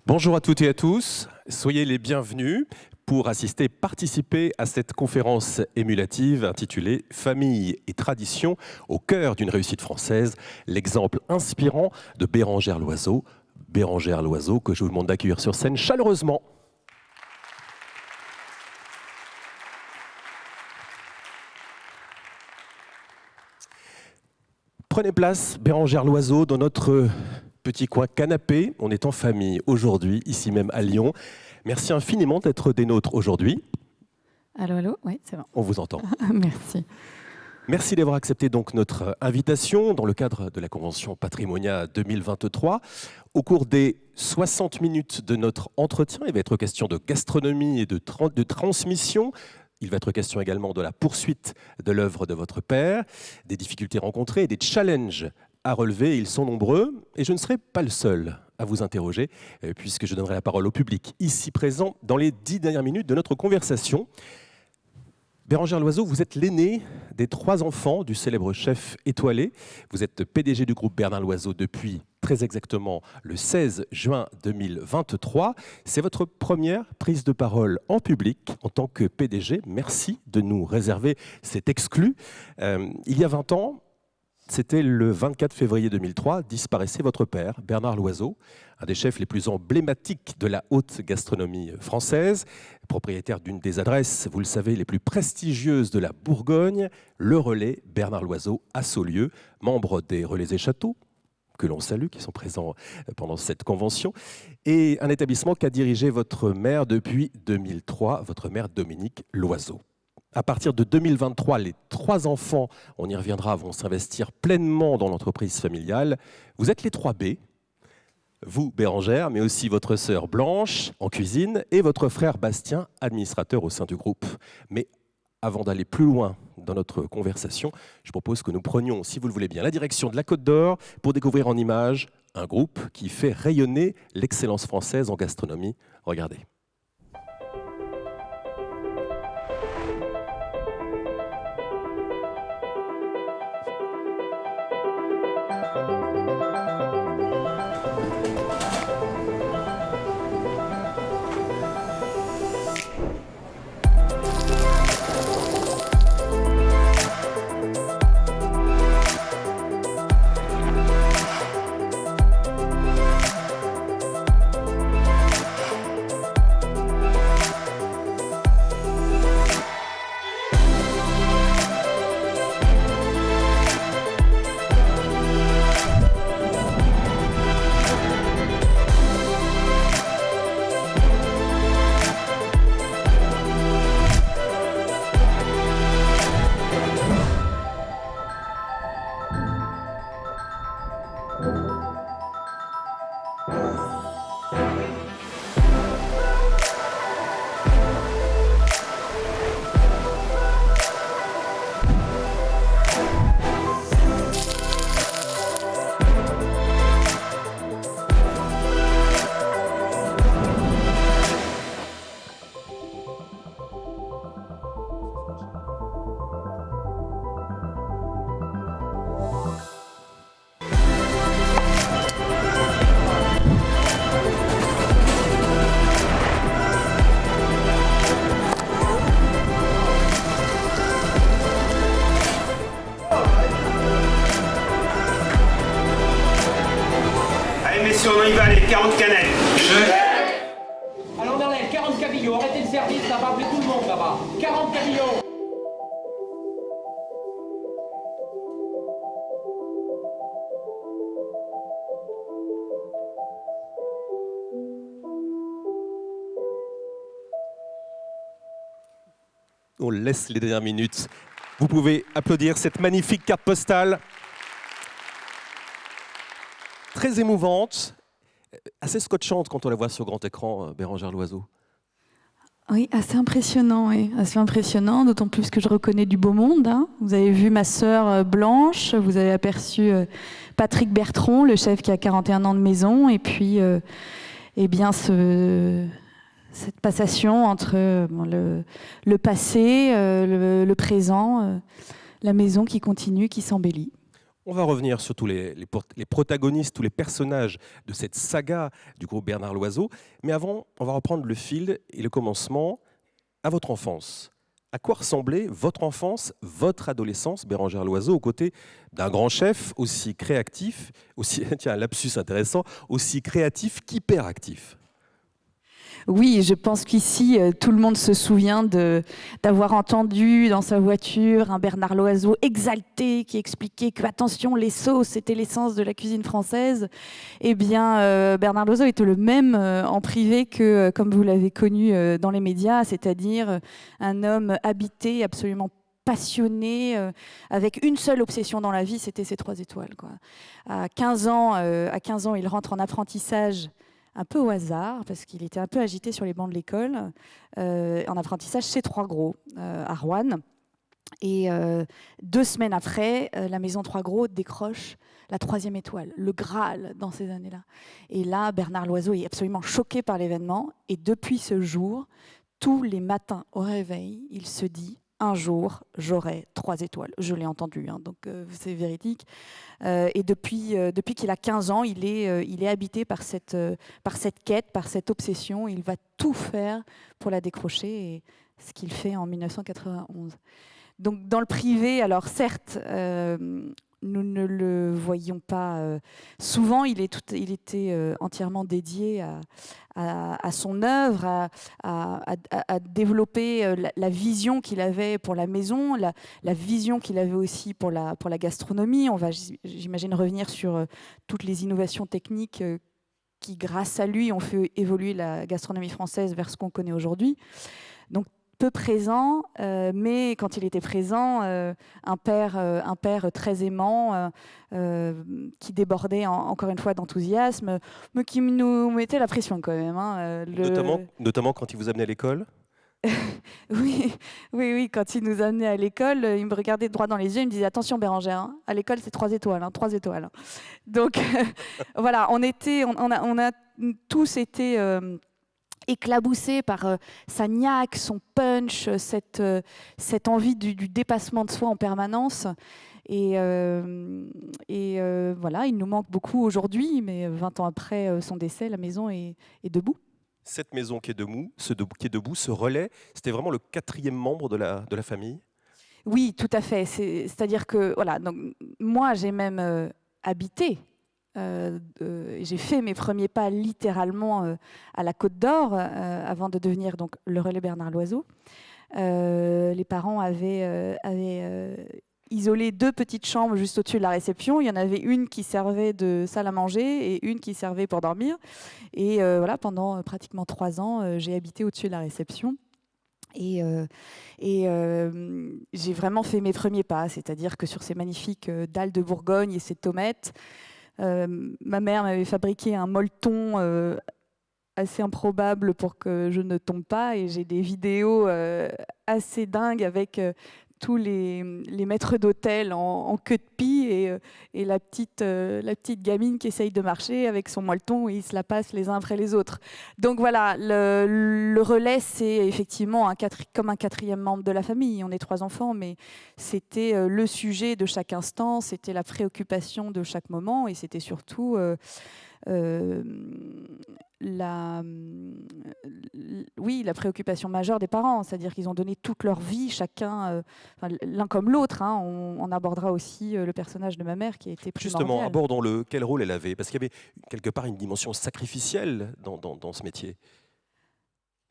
Bonjour à toutes et à tous, soyez les bienvenus pour participer à cette conférence émulative intitulée « Famille et tradition au cœur d'une réussite française », l'exemple inspirant de Bérengère Loiseau. Bérengère Loiseau, que je vous demande d'accueillir sur scène chaleureusement. Prenez place, Bérengère Loiseau, dans notre petit coin canapé. On est en famille aujourd'hui, ici même à Lyon. Merci infiniment d'être des nôtres aujourd'hui. Allô, allô, oui, c'est bon. On vous entend. Merci. Merci d'avoir accepté donc notre invitation dans le cadre de la Convention Patrimonia 2023. Au cours des 60 minutes de notre entretien, il va être question de gastronomie et de transmission. Il va être question également de la poursuite de l'œuvre de votre père, des difficultés rencontrées et des challenges à relever. Ils sont nombreux et je ne serai pas le seul à vous interroger puisque je donnerai la parole au public ici présent dans les 10 dernières minutes de notre conversation. Bérengère Loiseau, vous êtes l'aîné des 3 enfants du célèbre chef étoilé. Vous êtes PDG du groupe Bernard Loiseau depuis très exactement le 16 juin 2023. C'est votre première prise de parole en public en tant que PDG. Merci de nous réserver cet exclu. Il y a 20 ans, c'était le 24 février 2003, disparaissait votre père, Bernard Loiseau, un des chefs les plus emblématiques de la haute gastronomie française, propriétaire d'une des adresses, vous le savez, les plus prestigieuses de la Bourgogne, le Relais Bernard Loiseau à Saulieu, membre des Relais et Châteaux, que l'on salue, qui sont présents pendant cette convention, et un établissement qu'a dirigé votre mère depuis 2003, votre mère Dominique Loiseau. À partir de 2023, les 3 enfants, on y reviendra, vont s'investir pleinement dans l'entreprise familiale. Vous êtes les 3 B, vous, Bérengère, mais aussi votre sœur Blanche en cuisine et votre frère Bastien, administrateur au sein du groupe. Mais avant d'aller plus loin dans notre conversation, je propose que nous prenions, si vous le voulez bien, la direction de la Côte d'Or pour découvrir en images un groupe qui fait rayonner l'excellence française en gastronomie. Regardez. On y va, les 40 canettes. Alors on enlève 40 cabillots, arrêtez le service, ça va appeler tout le monde là-bas. 40 cabillots. On laisse les dernières minutes. Vous pouvez applaudir cette magnifique carte postale. Très émouvante, assez scotchante quand on la voit sur grand écran, Bérengère Loiseau. Oui, assez impressionnant, d'autant plus que je reconnais du beau monde. Hein. Vous avez vu ma sœur Blanche, vous avez aperçu Patrick Bertrand, le chef qui a 41 ans de maison, et puis cette passation entre le passé, le présent, la maison qui continue, qui s'embellit. On va revenir sur tous les protagonistes, tous les personnages de cette saga du groupe Bernard Loiseau. Mais avant, on va reprendre le fil et le commencement à votre enfance. À quoi ressemblait votre enfance, votre adolescence, Bérengère Loiseau, aux côtés d'un grand chef aussi créatif, aussi, tiens, un lapsus intéressant, aussi créatif qu'hyperactif? Oui, je pense qu'ici, tout le monde se souvient d'avoir entendu dans sa voiture un Bernard Loiseau exalté qui expliquait que, attention, les sauces, c'était l'essence de la cuisine française. Eh bien, Bernard Loiseau était le même en privé que, comme vous l'avez connu dans les médias, c'est-à-dire un homme habité, absolument passionné, avec une seule obsession dans la vie, c'était ses 3 étoiles, quoi. À 15 ans, il rentre en apprentissage un peu au hasard, parce qu'il était un peu agité sur les bancs de l'école, en apprentissage chez Trois Gros, à Roanne. Et 2 semaines après, la maison Trois Gros décroche la 3e étoile, le Graal dans ces années-là. Et là, Bernard Loiseau est absolument choqué par l'événement. Et depuis ce jour, tous les matins au réveil, il se dit: un jour, j'aurai 3 étoiles. Je l'ai entendu, hein, donc c'est véridique. Et depuis qu'il a 15 ans, il est habité par cette quête, par cette obsession. Il va tout faire pour la décrocher, et ce qu'il fait en 1991. Donc dans le privé, alors certes, nous ne le voyions pas souvent. Il était entièrement dédié à son œuvre, à développer la vision qu'il avait pour la maison, la vision qu'il avait aussi pour la gastronomie. On va, j'imagine, revenir sur toutes les innovations techniques qui, grâce à lui, ont fait évoluer la gastronomie française vers ce qu'on connaît aujourd'hui. Donc, peu présent, mais quand il était présent, un père très aimant, qui débordait encore une fois d'enthousiasme, mais qui nous mettait la pression quand même. Hein, Notamment quand il vous amenait à l'école? Oui, quand il nous amenait à l'école, il me regardait droit dans les yeux, il me disait: attention Bérengère, hein, à l'école c'est 3 étoiles, hein, 3 étoiles. Hein. Donc voilà, on a tous été éclaboussé par sa niaque, son punch, cette envie du dépassement de soi en permanence. Et voilà, il nous manque beaucoup aujourd'hui, mais 20 ans après son décès, la maison est debout. Cette maison qui est debout, ce relais, c'était vraiment le 4e membre de la famille? Oui, tout à fait. C'est-à-dire que, voilà, donc, moi j'ai même habité. J'ai fait mes premiers pas littéralement à la Côte d'Or avant de devenir donc le relais Bernard Loiseau. Les parents avaient isolé 2 petites chambres juste au-dessus de la réception. Il y en avait une qui servait de salle à manger et une qui servait pour dormir. Et voilà, pendant pratiquement 3 ans, j'ai habité au-dessus de la réception. Et j'ai vraiment fait mes premiers pas, c'est-à-dire que sur ces magnifiques dalles de Bourgogne et ces tomates, ma mère m'avait fabriqué un molleton assez improbable pour que je ne tombe pas, et j'ai des vidéos assez dingues avec tous les maîtres d'hôtel en queue de pie et la petite gamine qui essaye de marcher avec son molleton, et ils se la passent les uns après les autres. Donc voilà, le relais, c'est effectivement comme un 4e membre de la famille. On est 3 enfants, mais c'était le sujet de chaque instant, c'était la préoccupation de chaque moment, et c'était surtout la préoccupation majeure des parents, c'est-à-dire qu'ils ont donné toute leur vie, chacun, l'un comme l'autre. Hein. On abordera aussi le personnage de ma mère qui a été primordial. Justement, abordons-le. Quel rôle elle avait? Parce qu'il y avait quelque part une dimension sacrificielle dans ce métier,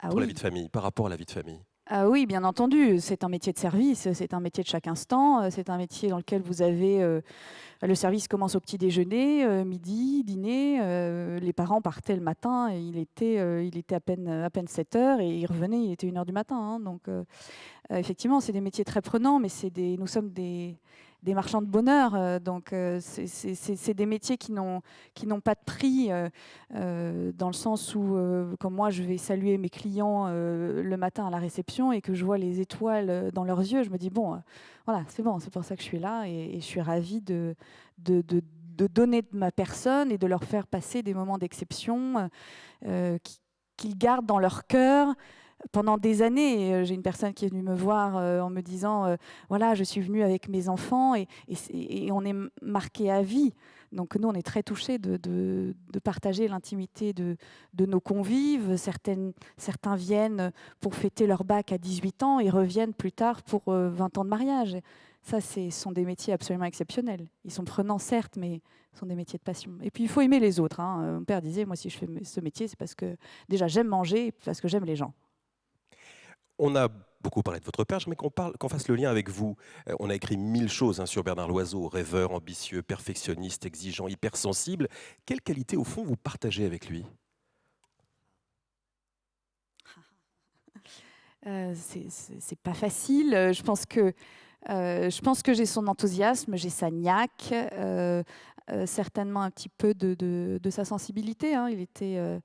pour la vie de famille, par rapport à la vie de famille. Ah oui, bien entendu, c'est un métier de service, c'est un métier de chaque instant, c'est un métier dans lequel vous avez... le service commence au petit déjeuner, midi, dîner, les parents partaient le matin, et il était à peine 7 heures, et ils revenaient, il était 1 heure du matin. Hein, donc effectivement, c'est des métiers très prenants, mais nous sommes des marchands de bonheur, donc c'est des métiers qui n'ont pas de prix, dans le sens où, comme moi, je vais saluer mes clients le matin à la réception et que je vois les étoiles dans leurs yeux, je me dis bon, voilà, c'est bon, c'est pour ça que je suis là, et je suis ravie de donner de ma personne et de leur faire passer des moments d'exception qu'ils gardent dans leur cœur. pendant des années, j'ai une personne qui est venue me voir en me disant voilà, je suis venue avec mes enfants et on est marqué à vie. Donc nous, on est très touchés de partager l'intimité de nos convives. Certains viennent pour fêter leur bac à 18 ans et reviennent plus tard pour 20 ans de mariage. Ça, ce sont des métiers absolument exceptionnels. Ils sont prenants, certes, mais ce sont des métiers de passion. Et puis, il faut aimer les autres. Mon père disait, moi, si je fais ce métier, c'est parce que déjà, j'aime manger et parce que j'aime les gens. On a beaucoup parlé de votre père, j'aimerais qu'on fasse le lien avec vous. On a écrit 1000 choses sur Bernard Loiseau, rêveur, ambitieux, perfectionniste, exigeant, hypersensible. Quelle qualité, au fond, vous partagez avec lui? C'est pas facile. Je pense que j'ai son enthousiasme, j'ai sa niaque, certainement un petit peu de sa sensibilité. Il était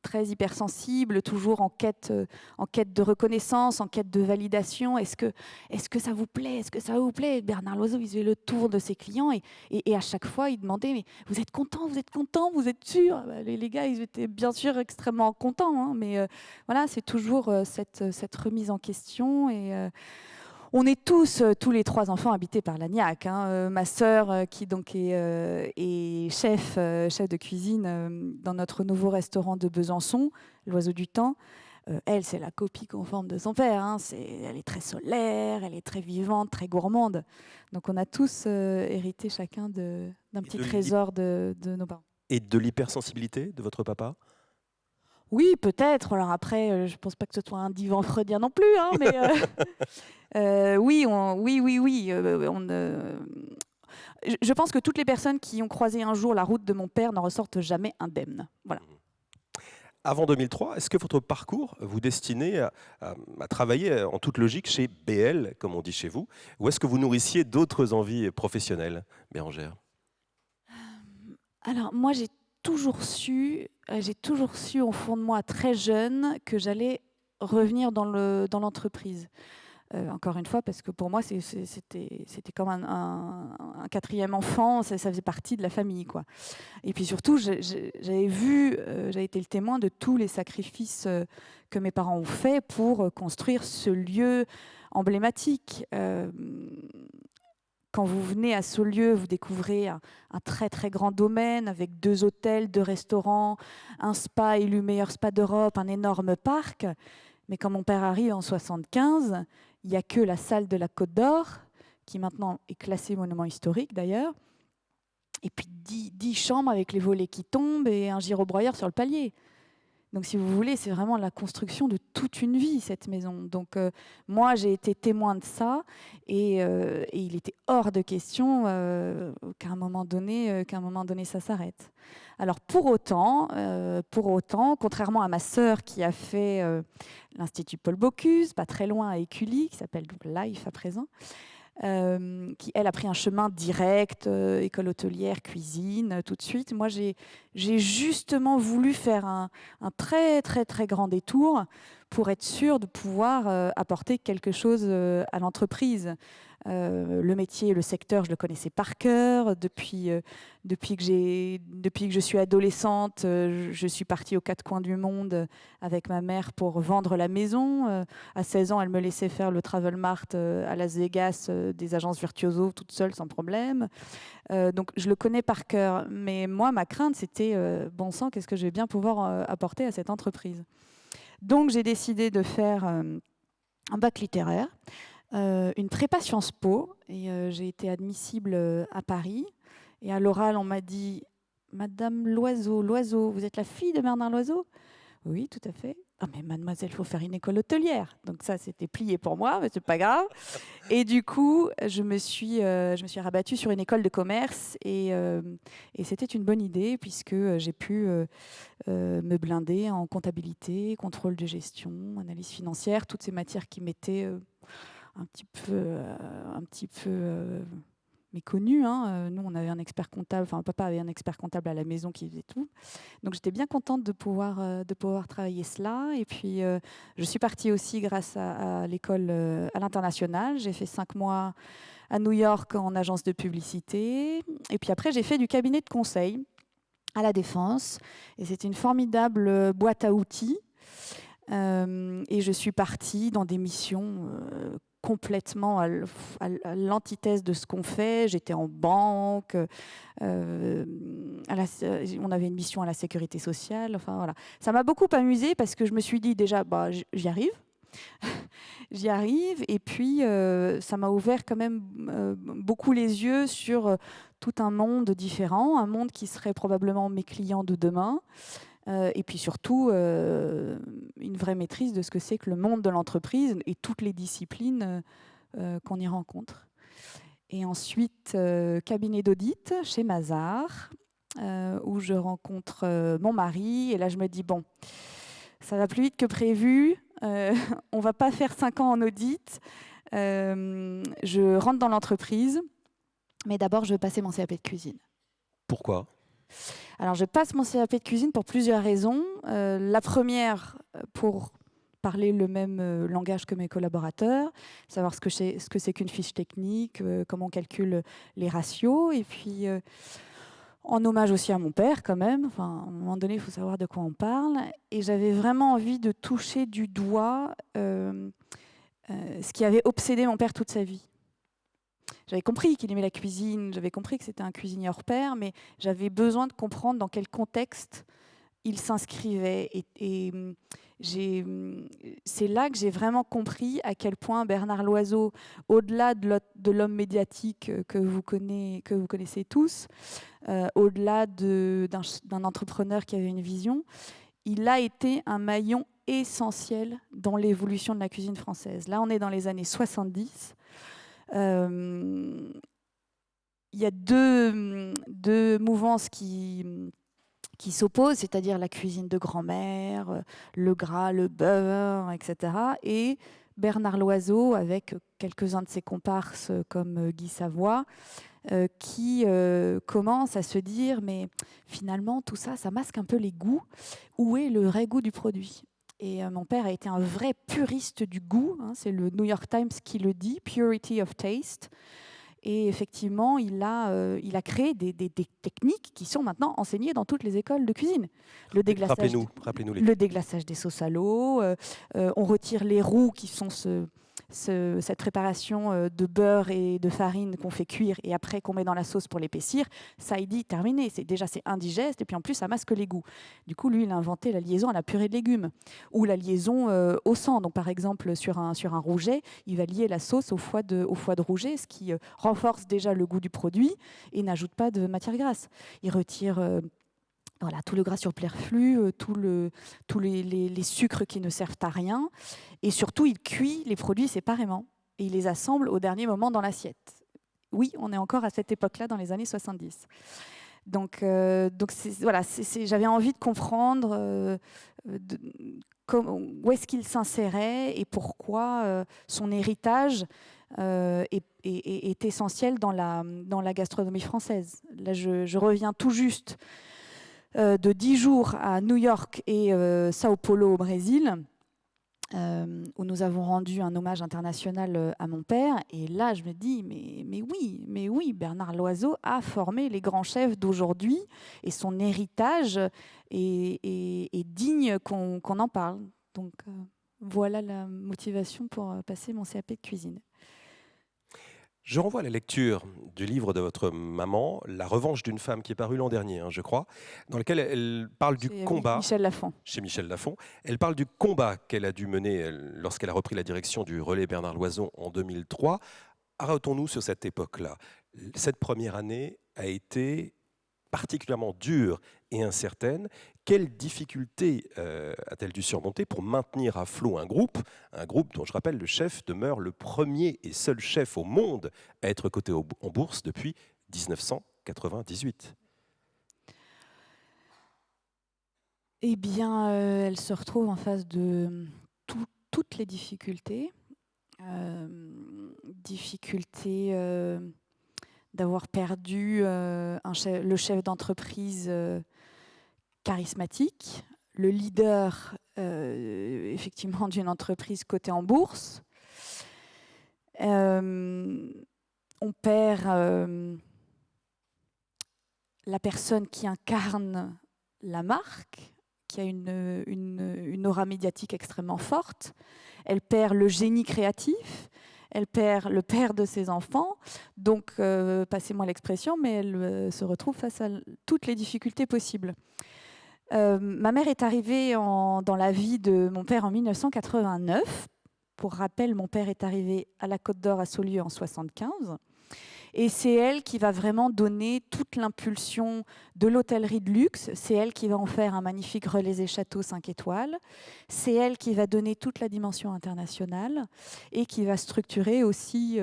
très hypersensible, toujours en quête de reconnaissance, en quête de validation. Est-ce que ça vous plaît? Est-ce que ça vous plaît? Bernard Loiseau, il faisait le tour de ses clients et à chaque fois, il demandait mais vous êtes content? Vous êtes content? Vous êtes sûr? Les gars, ils étaient bien sûr extrêmement contents, mais voilà, c'est toujours cette remise en question et on est tous les 3 enfants habités par la niaque. Ma sœur, qui donc est chef de cuisine dans notre nouveau restaurant de Besançon, l'Oiseau du Temps, elle, c'est la copie conforme de son père. Elle est très solaire, elle est très vivante, très gourmande. Donc on a tous hérité chacun d'un petit trésor de nos parents. Et de l'hypersensibilité de votre papa? Oui, peut-être. Alors après, je ne pense pas que ce soit un divan freudien non plus, mais oui. Je pense que toutes les personnes qui ont croisé un jour la route de mon père n'en ressortent jamais indemnes. Voilà. Avant 2003, est-ce que votre parcours vous destinait à travailler en toute logique chez BL, comme on dit chez vous, ou est-ce que vous nourrissiez d'autres envies professionnelles, Bérangère? Alors moi, j'ai toujours su au fond de moi très jeune que j'allais revenir dans l'entreprise. Encore une fois, parce que pour moi, c'était comme un 4e enfant, ça faisait partie de la famille, quoi. Et puis surtout, j'avais été le témoin de tous les sacrifices que mes parents ont faits pour construire ce lieu emblématique. Quand vous venez à Saulieu, vous découvrez un très très grand domaine avec 2 hôtels, 2 restaurants, un spa élu meilleur spa d'Europe, un énorme parc. Mais quand mon père arrive en 75, il n'y a que la salle de la Côte d'Or, qui maintenant est classée monument historique d'ailleurs, et puis 10 chambres avec les volets qui tombent et un gyrobroyeur sur le palier. Donc, si vous voulez, c'est vraiment la construction de toute une vie, cette maison. Donc, moi, j'ai été témoin de ça et il était hors de question qu'à un moment donné, ça s'arrête. Alors, pour autant, contrairement à ma sœur qui a fait l'Institut Paul Bocuse, pas très loin à Écully, qui s'appelle Life à présent, qui, elle, a pris un chemin direct, école hôtelière, cuisine, tout de suite. Moi, j'ai justement voulu faire un très, très, très grand détour pour être sûre de pouvoir apporter quelque chose à l'entreprise. Le métier, le secteur, je le connaissais par cœur. Depuis que je suis adolescente, je suis partie aux 4 coins du monde avec ma mère pour vendre la maison. À 16 ans, elle me laissait faire le Travel Mart à Las Vegas, des agences virtuoso, toute seule, sans problème. Donc, je le connais par cœur. Mais moi, ma crainte, c'était, bon sang, qu'est-ce que je vais bien pouvoir apporter à cette entreprise? Donc, j'ai décidé de faire un bac littéraire. Une prépa Sciences Po, et j'ai été admissible à Paris. Et à l'oral, on m'a dit « Madame Loiseau, vous êtes la fille de Bernard Loiseau ?» Oui, tout à fait. « Ah, mais mademoiselle, il faut faire une école hôtelière. » Donc ça, c'était plié pour moi, mais c'est pas grave. Et du coup, je me suis rabattue sur une école de commerce, et c'était une bonne idée, puisque j'ai pu me blinder en comptabilité, contrôle de gestion, analyse financière, toutes ces matières qui m'étaient un petit peu méconnu. Nous, on avait un expert comptable, enfin, papa avait un expert comptable à la maison qui faisait tout. Donc, j'étais bien contente de pouvoir travailler cela. Et puis, je suis partie aussi grâce à l'école à l'international. J'ai fait 5 mois à New York en agence de publicité. Et puis après, j'ai fait du cabinet de conseil à la Défense. Et c'était une formidable boîte à outils. Et je suis partie dans des missions complètement à l'antithèse de ce qu'on fait. J'étais en banque, on avait une mission à la sécurité sociale. Enfin, voilà. Ça m'a beaucoup amusée parce que je me suis dit déjà, j'y arrive. J'y arrive. Et puis, ça m'a ouvert quand même beaucoup les yeux sur tout un monde différent, un monde qui serait probablement mes clients de demain. Et puis surtout, une vraie maîtrise de ce que c'est que le monde de l'entreprise et toutes les disciplines qu'on y rencontre. Et ensuite, cabinet d'audit chez Mazars, où je rencontre mon mari. Et là, je me dis, bon, ça va plus vite que prévu. On va pas faire 5 ans en audit. Je rentre dans l'entreprise. Mais d'abord, je veux passer mon CAP de cuisine. Pourquoi ? Alors, je passe mon CAP de cuisine pour plusieurs raisons. La première, pour parler le même langage que mes collaborateurs, savoir ce que c'est qu'une fiche technique, comment on calcule les ratios, et puis en hommage aussi à mon père quand même. Enfin, à un moment donné, il faut savoir de quoi on parle. Et j'avais vraiment envie de toucher du doigt ce qui avait obsédé mon père toute sa vie. J'avais compris qu'il aimait la cuisine, j'avais compris que c'était un cuisinier hors pair, mais j'avais besoin de comprendre dans quel contexte il s'inscrivait. Et c'est là que j'ai vraiment compris à quel point Bernard Loiseau, au-delà de l'homme médiatique que vous connaissez tous, au-delà d'un entrepreneur qui avait une vision, il a été un maillon essentiel dans l'évolution de la cuisine française. Là, on est dans les années 70. Il y a deux mouvances qui s'opposent, c'est-à-dire la cuisine de grand-mère, le gras, le beurre, etc. Et Bernard Loiseau, avec quelques-uns de ses comparses comme Guy Savoy, qui commence à se dire, mais finalement, tout ça, ça masque un peu les goûts. Où est le vrai goût du produit ? Et mon père a été un vrai puriste du goût, hein, c'est le New York Times qui le dit, Purity of Taste. Et effectivement, il a créé des techniques qui sont maintenant enseignées dans toutes les écoles de cuisine. Rappelez-nous les. Le déglaçage des sauces à l'eau, on retire les roux qui sont cette préparation de beurre et de farine qu'on fait cuire et après qu'on met dans la sauce pour l'épaissir. Ça, il dit terminé. C'est indigeste et puis en plus, ça masque les goûts. Du coup, lui, il a inventé la liaison à la purée de légumes ou la liaison au sang. Donc, par exemple, sur un rouget, il va lier la sauce au foie de rouget, ce qui renforce déjà le goût du produit et n'ajoute pas de matière grasse. Il retire tout le gras superflu, tous les sucres qui ne servent à rien. Et surtout, il cuit les produits séparément. Et il les assemble au dernier moment dans l'assiette. Oui, on est encore à cette époque-là, dans les années 70. Donc j'avais envie de comprendre où est-ce qu'il s'insérait et pourquoi son héritage est essentiel dans la gastronomie française. Là, je reviens tout juste de 10 jours à New York et Sao Paulo au Brésil, où nous avons rendu un hommage international à mon père. Et là, je me dis, mais oui, Bernard Loiseau a formé les grands chefs d'aujourd'hui et son héritage est digne qu'on en parle. Donc voilà la motivation pour passer mon CAP de cuisine. Je renvoie à la lecture du livre de votre maman, La revanche d'une femme, qui est paru l'an dernier, je crois, dans lequel elle parle du combat. Michel Lafon. Chez Michel Lafon. Elle parle du combat qu'elle a dû mener lorsqu'elle a repris la direction du relais Bernard Loiseau en 2003. Arrêtons-nous sur cette époque-là. Cette première année a été particulièrement dure et incertaine. Quelles difficultés a-t-elle dû surmonter pour maintenir à flot un groupe dont, je rappelle, le chef demeure le premier et seul chef au monde à être coté en bourse depuis 1998 ? Eh bien, elle se retrouve en face de toutes les difficultés. Difficulté d'avoir perdu le chef d'entreprise charismatique, le leader effectivement d'une entreprise cotée en bourse. On perd la personne qui incarne la marque, qui a une aura médiatique extrêmement forte. Elle perd le génie créatif. Elle perd le père de ses enfants. Donc, passez-moi l'expression, mais elle se retrouve face à toutes les difficultés possibles. Ma mère est arrivée dans la vie de mon père en 1989. Pour rappel, mon père est arrivé à la Côte d'Or à Saulieu en 1975. Et c'est elle qui va vraiment donner toute l'impulsion de l'hôtellerie de luxe. C'est elle qui va en faire un magnifique Relais et Châteaux 5 étoiles. C'est elle qui va donner toute la dimension internationale et qui va structurer aussi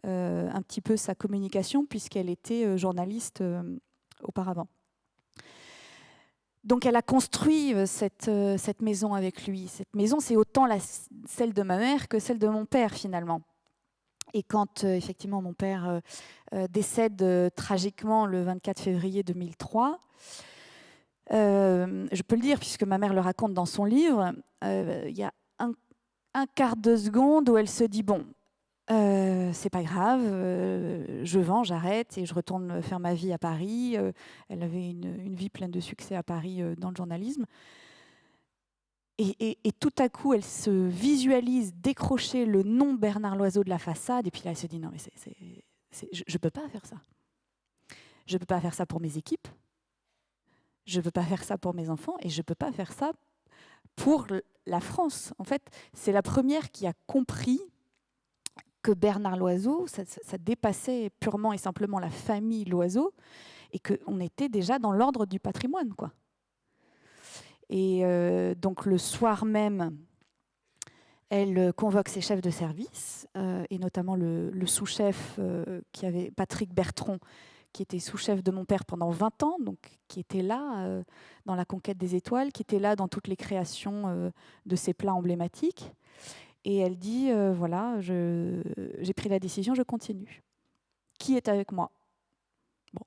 un petit peu sa communication puisqu'elle était journaliste auparavant. Donc elle a construit cette maison avec lui. Cette maison, c'est autant celle de ma mère que celle de mon père finalement. Et quand effectivement mon père décède tragiquement le 24 février 2003, je peux le dire puisque ma mère le raconte dans son livre, il y a un quart de seconde où elle se dit bon, c'est pas grave, je vends, j'arrête et je retourne faire ma vie à Paris. Elle avait une vie pleine de succès à Paris dans le journalisme. Et tout à coup, elle se visualise décrocher le nom Bernard Loiseau de la façade. Et puis là, elle se dit, non, mais je ne peux pas faire ça. Je ne peux pas faire ça pour mes équipes. Je ne peux pas faire ça pour mes enfants. Et je ne peux pas faire ça pour la France. En fait, c'est la première qui a compris que Bernard Loiseau, ça dépassait purement et simplement la famille Loiseau. Et qu'on était déjà dans l'ordre du patrimoine, quoi. Et donc le soir même, elle convoque ses chefs de service, et notamment le sous-chef Patrick Bertrand, qui était sous-chef de mon père pendant 20 ans, donc qui était là dans la conquête des étoiles, qui était là dans toutes les créations de ces plats emblématiques. Et elle dit, voilà, j'ai pris la décision, je continue. Qui est avec moi ? Bon.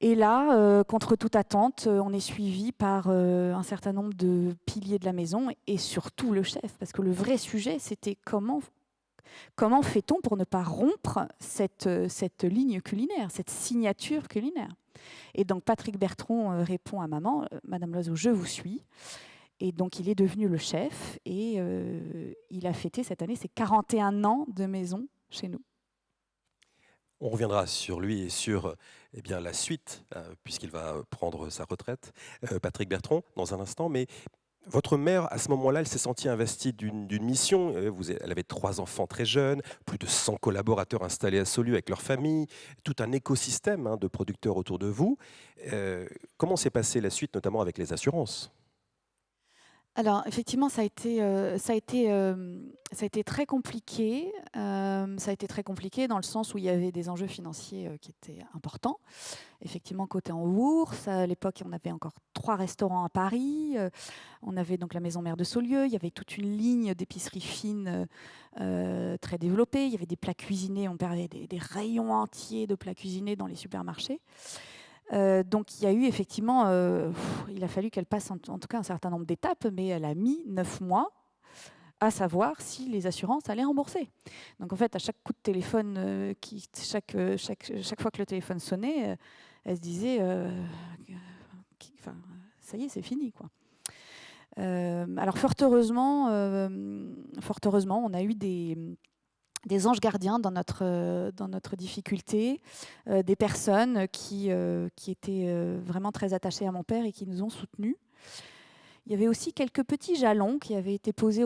Et là, contre toute attente, on est suivi par un certain nombre de piliers de la maison et surtout le chef. Parce que le vrai sujet, c'était comment fait-on pour ne pas rompre cette ligne culinaire, cette signature culinaire. Et donc Patrick Bertrand répond à maman, Madame Loiseau, je vous suis. Et donc il est devenu le chef et il a fêté cette année ses 41 ans de maison chez nous. On reviendra sur lui et sur la suite, puisqu'il va prendre sa retraite, Patrick Bertrand, dans un instant. Mais votre mère, à ce moment-là, elle s'est sentie investie d'une mission. Elle avait 3 enfants très jeunes, plus de 100 collaborateurs installés à Saulieu avec leur famille, tout un écosystème de producteurs autour de vous. Comment s'est passée la suite, notamment avec les assurances ? Alors effectivement, ça a été très compliqué. Ça a été très compliqué dans le sens où il y avait des enjeux financiers qui étaient importants. Effectivement, cotés en bourse. À l'époque, on avait encore 3 restaurants à Paris. On avait donc la maison mère de Saulieu. Il y avait toute une ligne d'épicerie fine très développée. Il y avait des plats cuisinés. On perdait des rayons entiers de plats cuisinés dans les supermarchés. Donc il y a eu effectivement, il a fallu qu'elle passe en tout cas un certain nombre d'étapes, mais elle a mis 9 mois à savoir si les assurances allaient rembourser. Donc en fait, à chaque coup de téléphone, chaque fois que le téléphone sonnait, elle se disait, ça y est, c'est fini, quoi. Alors fort heureusement, on a eu des anges gardiens dans notre difficulté, des personnes qui étaient vraiment très attachées à mon père et qui nous ont soutenus. Il y avait aussi quelques petits jalons qui avaient été posés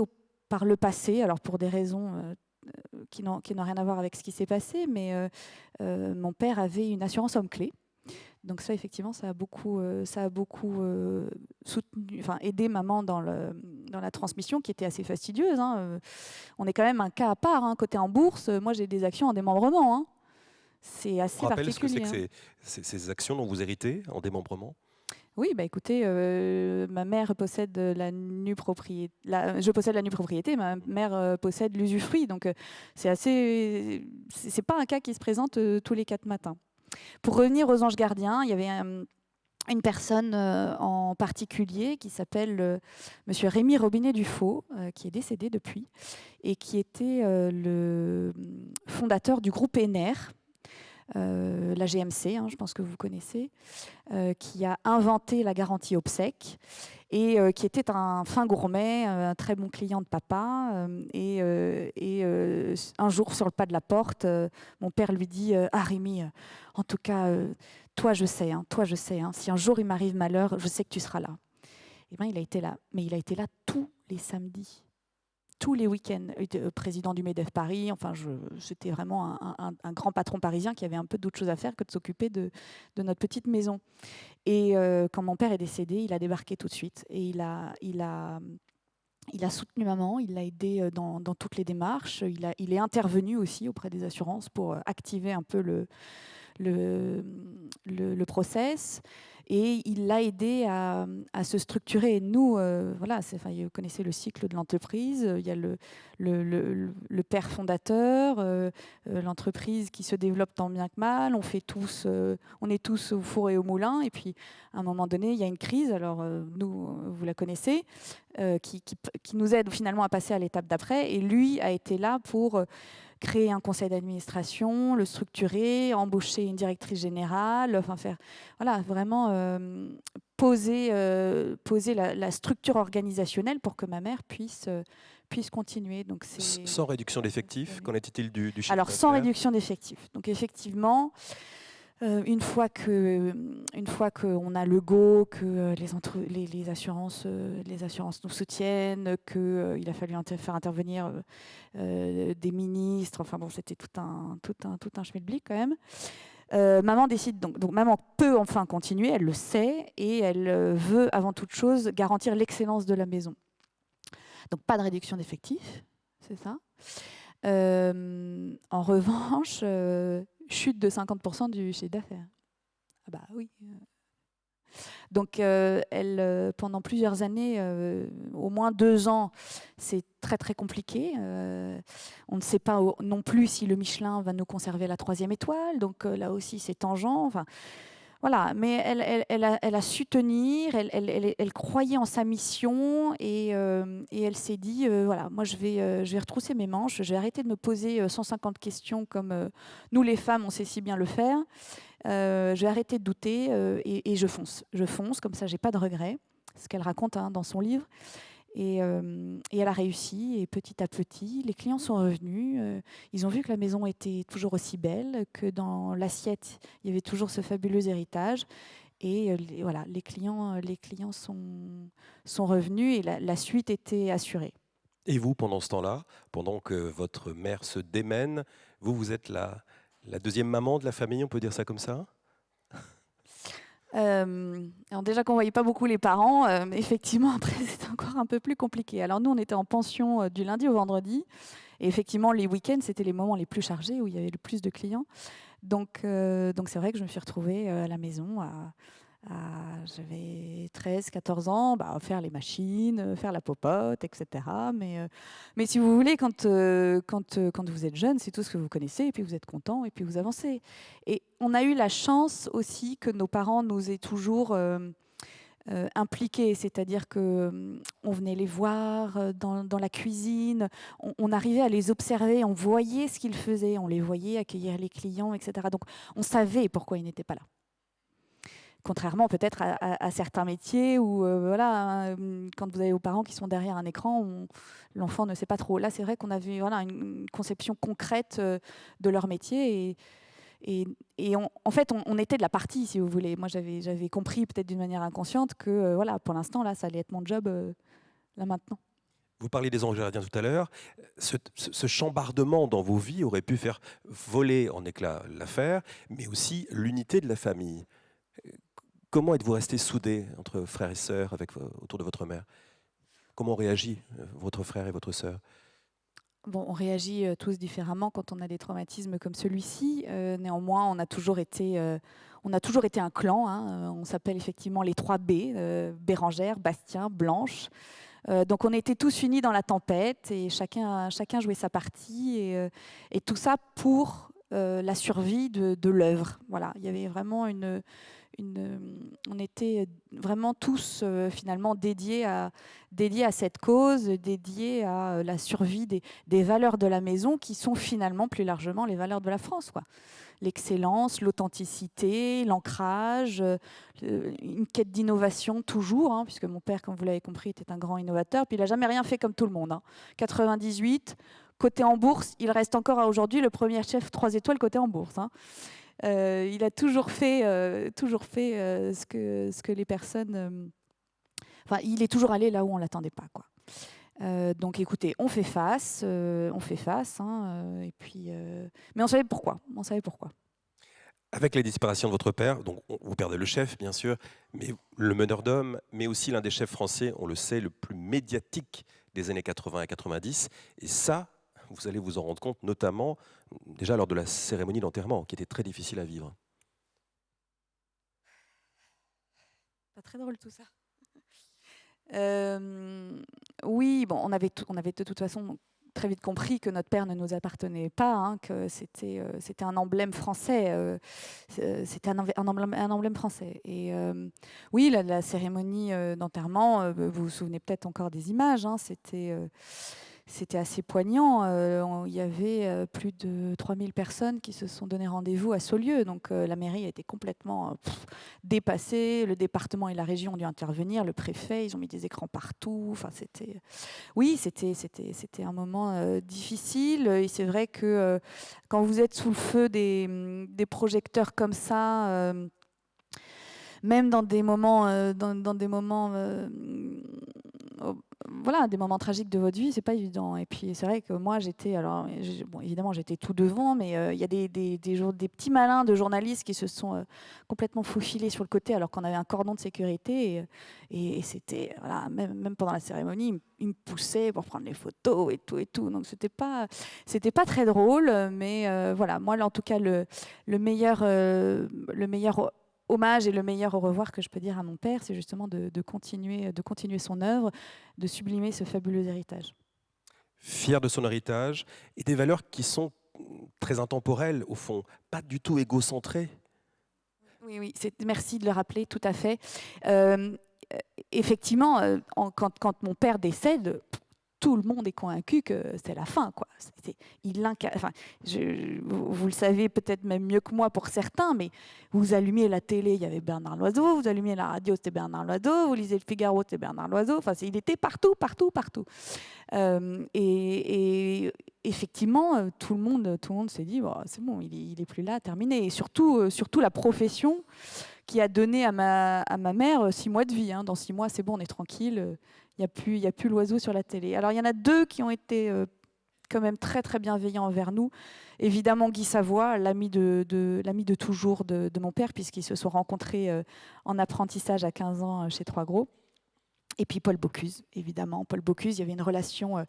par le passé, alors pour des raisons qui n'ont rien à voir avec ce qui s'est passé, mais mon père avait une assurance homme-clé. Donc ça, effectivement, ça a beaucoup soutenu, aidé maman dans la transmission, qui était assez fastidieuse. On est quand même un cas à part. Côté en bourse, moi, j'ai des actions en démembrement. C'est assez particulier. Rappelle ce que c'est que ces actions dont vous héritez en démembrement ? Oui, écoutez, ma mère possède la nue propriété. Je possède la nue propriété, ma mère possède l'usufruit. Donc c'est pas un cas qui se présente tous les 4 matins. Pour revenir aux anges gardiens, il y avait une personne en particulier qui s'appelle Monsieur Rémy Robinet-Dufaux, qui est décédé depuis, et qui était le fondateur du groupe Ener, la GMC, je pense que vous connaissez, qui a inventé la garantie obsèques et qui était un fin gourmet, un très bon client de papa. Un jour, sur le pas de la porte, mon père lui dit « Ah Rémi, en tout cas, toi je sais, si un jour il m'arrive malheur, je sais que tu seras là. » Et bien, il a été là. Mais il a été là tous les samedis, tous les week-ends. Il était président du MEDEF Paris. Enfin, c'était vraiment un grand patron parisien qui avait un peu d'autre chose à faire que de s'occuper de notre petite maison. Et quand mon père est décédé, il a débarqué tout de suite. Et il a soutenu maman, il l'a aidé dans toutes les démarches. Il est intervenu aussi auprès des assurances pour activer un peu le process. Et il l'a aidé à se structurer. Et nous, voilà, vous connaissez le cycle de l'entreprise. Il y a le père fondateur, l'entreprise qui se développe tant bien que mal. On est tous au four et au moulin. Et puis, à un moment donné, il y a une crise. Alors, nous, vous la connaissez, qui nous aide finalement à passer à l'étape d'après. Et lui a été là pour créer un conseil d'administration, le structurer, embaucher une directrice générale, enfin faire, voilà, vraiment poser la structure organisationnelle pour que ma mère puisse continuer. Donc sans réduction d'effectifs, qu'en était-il du chiffre Alors, d'affaires ? sans réduction d'effectifs. Donc effectivement, une fois qu'on a le go, que les assurances nous soutiennent, qu'il a fallu faire intervenir des ministres, enfin bon, c'était tout un schmilblick quand même. Maman décide donc maman peut enfin continuer, elle le sait, et elle veut avant toute chose garantir l'excellence de la maison. Donc pas de réduction d'effectifs, c'est ça. En revanche, chute de 50% du chiffre d'affaires. Ah bah oui. Donc, pendant plusieurs années, au moins 2 ans, c'est très très compliqué. On ne sait pas non plus si le Michelin va nous conserver la 3e étoile. Donc là aussi, c'est tangent. Enfin, voilà. Mais elle a su tenir. Elle croyait en sa mission et elle s'est dit voilà, moi je vais retrousser mes manches. Je vais arrêter de me poser 150 questions comme nous les femmes, on sait si bien le faire. Je vais arrêter de douter et je fonce. Je fonce, comme ça, j'ai pas de regrets. C'est ce qu'elle raconte dans son livre. Et elle a réussi. Et petit à petit, les clients sont revenus. Ils ont vu que la maison était toujours aussi belle, que dans l'assiette, il y avait toujours ce fabuleux héritage. Et voilà, les clients sont revenus et la suite était assurée. Et vous, pendant ce temps-là, pendant que votre mère se démène, vous êtes la 2e maman de la famille, on peut dire ça comme ça ? Alors déjà qu'on ne voyait pas beaucoup les parents, mais effectivement, après, c'était encore un peu plus compliqué. Alors nous, on était en pension du lundi au vendredi. Et effectivement, les week-ends, c'était les moments les plus chargés, où il y avait le plus de clients. Donc c'est vrai que je me suis retrouvée à la maison j'avais 13, 14 ans, faire les machines, faire la popote, etc. Mais si vous voulez, quand vous êtes jeune, c'est tout ce que vous connaissez, et puis vous êtes content, et puis vous avancez. Et on a eu la chance aussi que nos parents nous aient toujours impliqués, c'est-à-dire qu'on venait les voir dans la cuisine, on arrivait à les observer, on voyait ce qu'ils faisaient, on les voyait accueillir les clients, etc. Donc on savait pourquoi ils n'étaient pas là. Contrairement peut-être à certains métiers où, quand vous avez vos parents qui sont derrière un écran, l'enfant ne sait pas trop. Là, c'est vrai qu'on avait une conception concrète de leur métier. Et en fait, on était de la partie, si vous voulez. Moi, j'avais compris peut-être d'une manière inconsciente que, pour l'instant, là, ça allait être mon job, là, maintenant. Vous parliez des anges gardiens tout à l'heure. Ce chambardement dans vos vies aurait pu faire voler en éclats l'affaire, mais aussi l'unité de la famille. Comment êtes-vous restés soudés entre frères et sœurs autour de votre mère ? Comment réagit votre frère et votre sœur ? Bon, on réagit tous différemment quand on a des traumatismes comme celui-ci. Néanmoins, on a toujours été un clan. On s'appelle effectivement les 3 B, Bérangère, Bastien, Blanche. Donc on était tous unis dans la tempête et chacun jouait sa partie. Et tout ça pour la survie de l'œuvre. Voilà, il y avait vraiment on était vraiment tous finalement dédiés à cette cause, dédiés à la survie des valeurs de la maison qui sont finalement plus largement les valeurs de la France, quoi. L'excellence, l'authenticité, l'ancrage, une quête d'innovation toujours, hein, puisque mon père, comme vous l'avez compris, était un grand innovateur, puis il n'a jamais rien fait comme tout le monde. 98, coté en bourse, il reste encore à aujourd'hui le premier chef 3 étoiles coté en bourse. Il a toujours fait ce que les personnes... il est toujours allé là où on ne l'attendait pas, quoi. Donc écoutez, on fait face, et puis, mais on savait pourquoi. Avec la disparition de votre père, donc vous perdez le chef, bien sûr, mais le meneur d'hommes, mais aussi l'un des chefs français, on le sait, le plus médiatique des années 80 et 90. Et ça, vous allez vous en rendre compte, notamment déjà lors de la cérémonie d'enterrement, qui était très difficile à vivre. Pas très drôle tout ça. Oui, bon, on avait de toute façon très vite compris que notre père ne nous appartenait pas, que c'était un emblème français. C'était un emblème français. Et oui, la cérémonie d'enterrement, vous vous souvenez peut-être encore des images, c'était assez poignant. Il y avait plus de 3000 personnes qui se sont donné rendez-vous à Saulieu. Donc la mairie a été complètement dépassée. Le département et la région ont dû intervenir. Le préfet, ils ont mis des écrans partout. Enfin, c'était un moment difficile. Et c'est vrai que quand vous êtes sous le feu des projecteurs comme ça, même dans des moments, voilà, des moments tragiques de votre vie, c'est pas évident. Et puis c'est vrai que moi évidemment j'étais tout devant, mais il y a des petits malins de journalistes qui se sont complètement faufilés sur le côté alors qu'on avait un cordon de sécurité et c'était, voilà, même pendant la cérémonie, ils me poussaient pour prendre les photos et tout. Donc c'était pas très drôle, mais voilà, moi en tout cas le meilleur hommage et le meilleur au revoir que je peux dire à mon père, c'est justement de continuer son œuvre, de sublimer ce fabuleux héritage. Fier de son héritage et des valeurs qui sont très intemporelles, au fond, pas du tout égocentrées. Oui, merci de le rappeler, tout à fait. Effectivement, quand mon père décède, tout le monde est convaincu que c'est la fin, quoi. Vous le savez peut-être même mieux que moi pour certains, mais vous allumiez la télé, il y avait Bernard Loiseau, vous allumiez la radio, c'était Bernard Loiseau, vous lisez le Figaro, c'était Bernard Loiseau. Enfin, il était partout. Et effectivement, tout le monde s'est dit, c'est bon, il est plus là, terminé. Et surtout la profession qui a donné à ma mère 6 mois de vie. Dans 6 mois, c'est bon, on est tranquille. Il n'y a plus l'oiseau sur la télé. Alors, il y en a 2 qui ont été quand même très, très bienveillants envers nous. Évidemment, Guy Savoie, l'ami de toujours de mon père, puisqu'ils se sont rencontrés en apprentissage à 15 ans chez Trois Gros. Et puis Paul Bocuse, évidemment. Paul Bocuse, il y avait une relation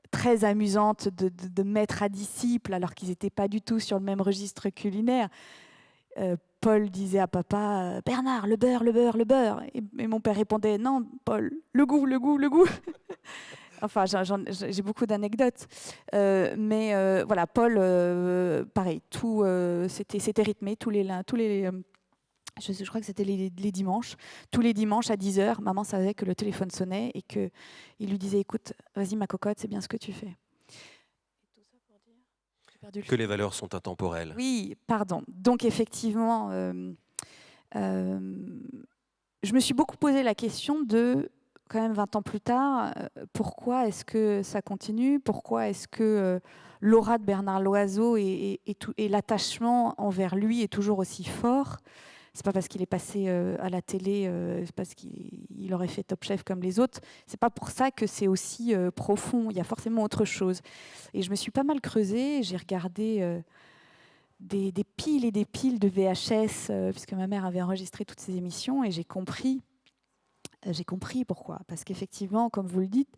très amusante de maître à disciple, alors qu'ils n'étaient pas du tout sur le même registre culinaire. Paul disait à papa « Bernard, le beurre, le beurre, le beurre ». Et mon père répondait « Non, Paul, le goût, le goût, le goût ». Enfin, j'ai beaucoup d'anecdotes. Mais voilà, Paul, pareil, c'était rythmé. Je crois que c'était les dimanches. Tous les dimanches à 10h, maman savait que le téléphone sonnait et qu'il lui disait « Écoute, vas-y ma cocotte, c'est bien ce que tu fais ». Que les valeurs sont intemporelles. Oui, pardon. Donc effectivement, je me suis beaucoup posé la question de, quand même 20 ans plus tard, pourquoi est-ce que ça continue ? Pourquoi est-ce que l'aura de Bernard Loiseau et l'attachement envers lui est toujours aussi fort ? C'est pas parce qu'il est passé à la télé, c'est parce qu'il aurait fait Top Chef comme les autres. C'est pas pour ça que c'est aussi profond. Il y a forcément autre chose. Et je me suis pas mal creusée. J'ai regardé des piles et des piles de VHS, puisque ma mère avait enregistré toutes ces émissions, et j'ai compris pourquoi. Parce qu'effectivement, comme vous le dites,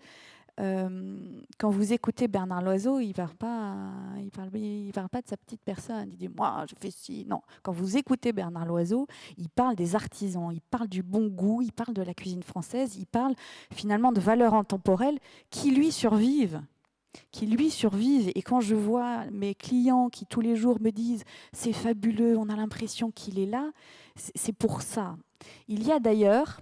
quand vous écoutez Bernard Loiseau, il parle pas de sa petite personne. Il dit moi je fais ci. Non, quand vous écoutez Bernard Loiseau, il parle des artisans, il parle du bon goût, il parle de la cuisine française, il parle finalement de valeurs intemporelles qui lui survivent. qui lui survivent. Et quand je vois mes clients qui tous les jours me disent c'est fabuleux, on a l'impression qu'il est là, c'est pour ça. Il y a d'ailleurs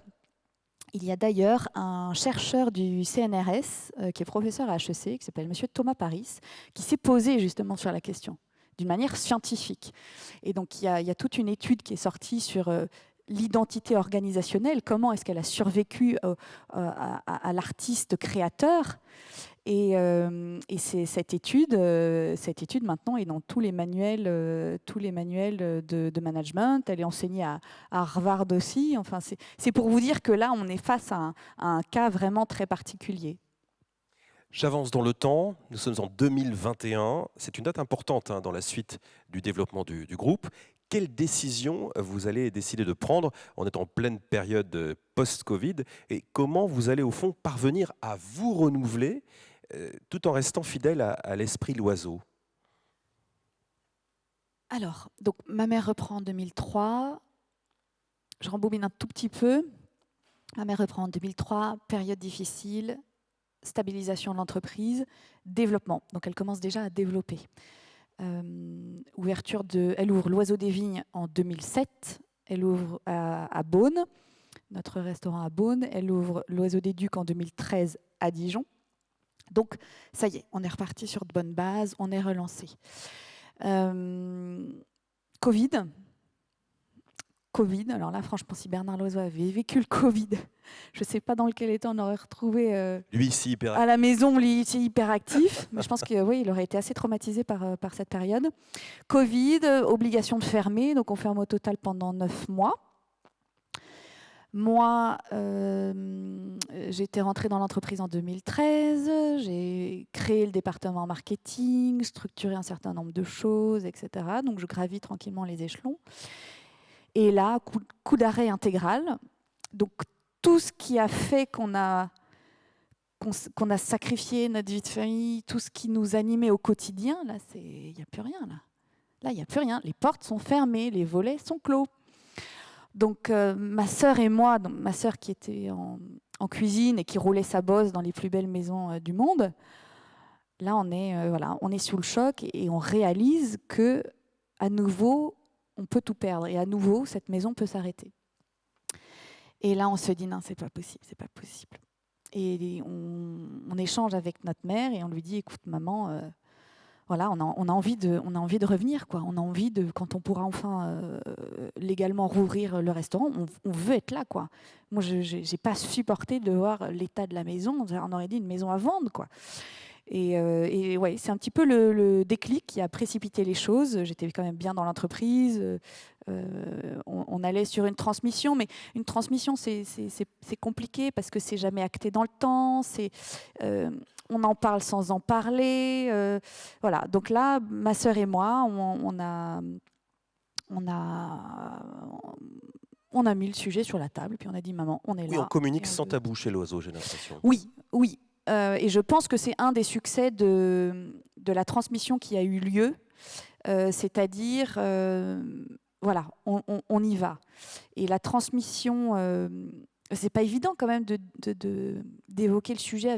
un chercheur du CNRS qui est professeur à HEC, qui s'appelle Monsieur Thomas Paris, qui s'est posé justement sur la question d'une manière scientifique. Et donc il y a toute une étude qui est sortie sur l'identité organisationnelle, comment est-ce qu'elle a survécu à l'artiste créateur. Et cette étude maintenant est dans tous les manuels de management. Elle est enseignée à Harvard aussi. Enfin, c'est pour vous dire que là, on est face à un cas vraiment très particulier. J'avance dans le temps, nous sommes en 2021, c'est une date importante dans la suite du développement du groupe. Quelle décision vous allez décider de prendre? On est en pleine période post-Covid, et comment vous allez au fond parvenir à vous renouveler tout en restant fidèle à l'esprit Loiseau? Alors, donc ma mère reprend en 2003, je rembobine un tout petit peu. Ma mère reprend en 2003, période difficile, stabilisation de l'entreprise, développement. Donc elle commence déjà à développer. Elle ouvre l'Oiseau des Vignes en 2007. Elle ouvre à Beaune, notre restaurant à Beaune. Elle ouvre l'Oiseau des Ducs en 2013 à Dijon. Donc ça y est, on est reparti sur de bonnes bases, on est relancé. Covid, alors là, franchement, si Bernard Loiseau avait vécu le Covid, je ne sais pas dans lequel état on aurait retrouvé lui ici, à la maison, lui ici hyperactif, mais je pense qu'il il aurait été assez traumatisé par cette période. Covid, obligation de fermer, donc on ferme au total pendant 9 mois. Moi, j'étais rentrée dans l'entreprise en 2013, j'ai créé le département marketing, structuré un certain nombre de choses, etc. Donc je gravis tranquillement les échelons. Et là, coup d'arrêt intégral. Donc tout ce qui a fait qu'on a sacrifié notre vie de famille, tout ce qui nous animait au quotidien, là, il n'y a plus rien. Là, il n'y a plus rien. Les portes sont fermées, les volets sont clos. Donc ma sœur et moi, donc, ma sœur qui était en cuisine et qui roulait sa bosse dans les plus belles maisons du monde, là, on est sous le choc et on réalise que à nouveau, on peut tout perdre. Et à nouveau, cette maison peut s'arrêter. Et là, on se dit, non, c'est pas possible, c'est pas possible. Et on échange avec notre mère et on lui dit, écoute, maman, voilà, on a envie de revenir, quoi. On a envie de, quand on pourra enfin légalement rouvrir le restaurant, on veut être là, quoi. Moi, j'ai pas supporté de voir l'état de la maison. On aurait dit une maison à vendre, quoi. Et ouais, c'est un petit peu le déclic qui a précipité les choses. J'étais quand même bien dans l'entreprise. On allait sur une transmission, mais une transmission, c'est compliqué parce que c'est jamais acté dans le temps. On en parle sans en parler. Voilà. Donc là, ma sœur et moi, on a mis le sujet sur la table, puis on a dit, maman, on est là. Oui, on communique sans tabou chez Loiseau, j'ai l'impression. Oui. Et je pense que c'est un des succès de la transmission qui a eu lieu, c'est-à-dire, voilà, on y va. Et la transmission, c'est pas évident quand même d'évoquer le sujet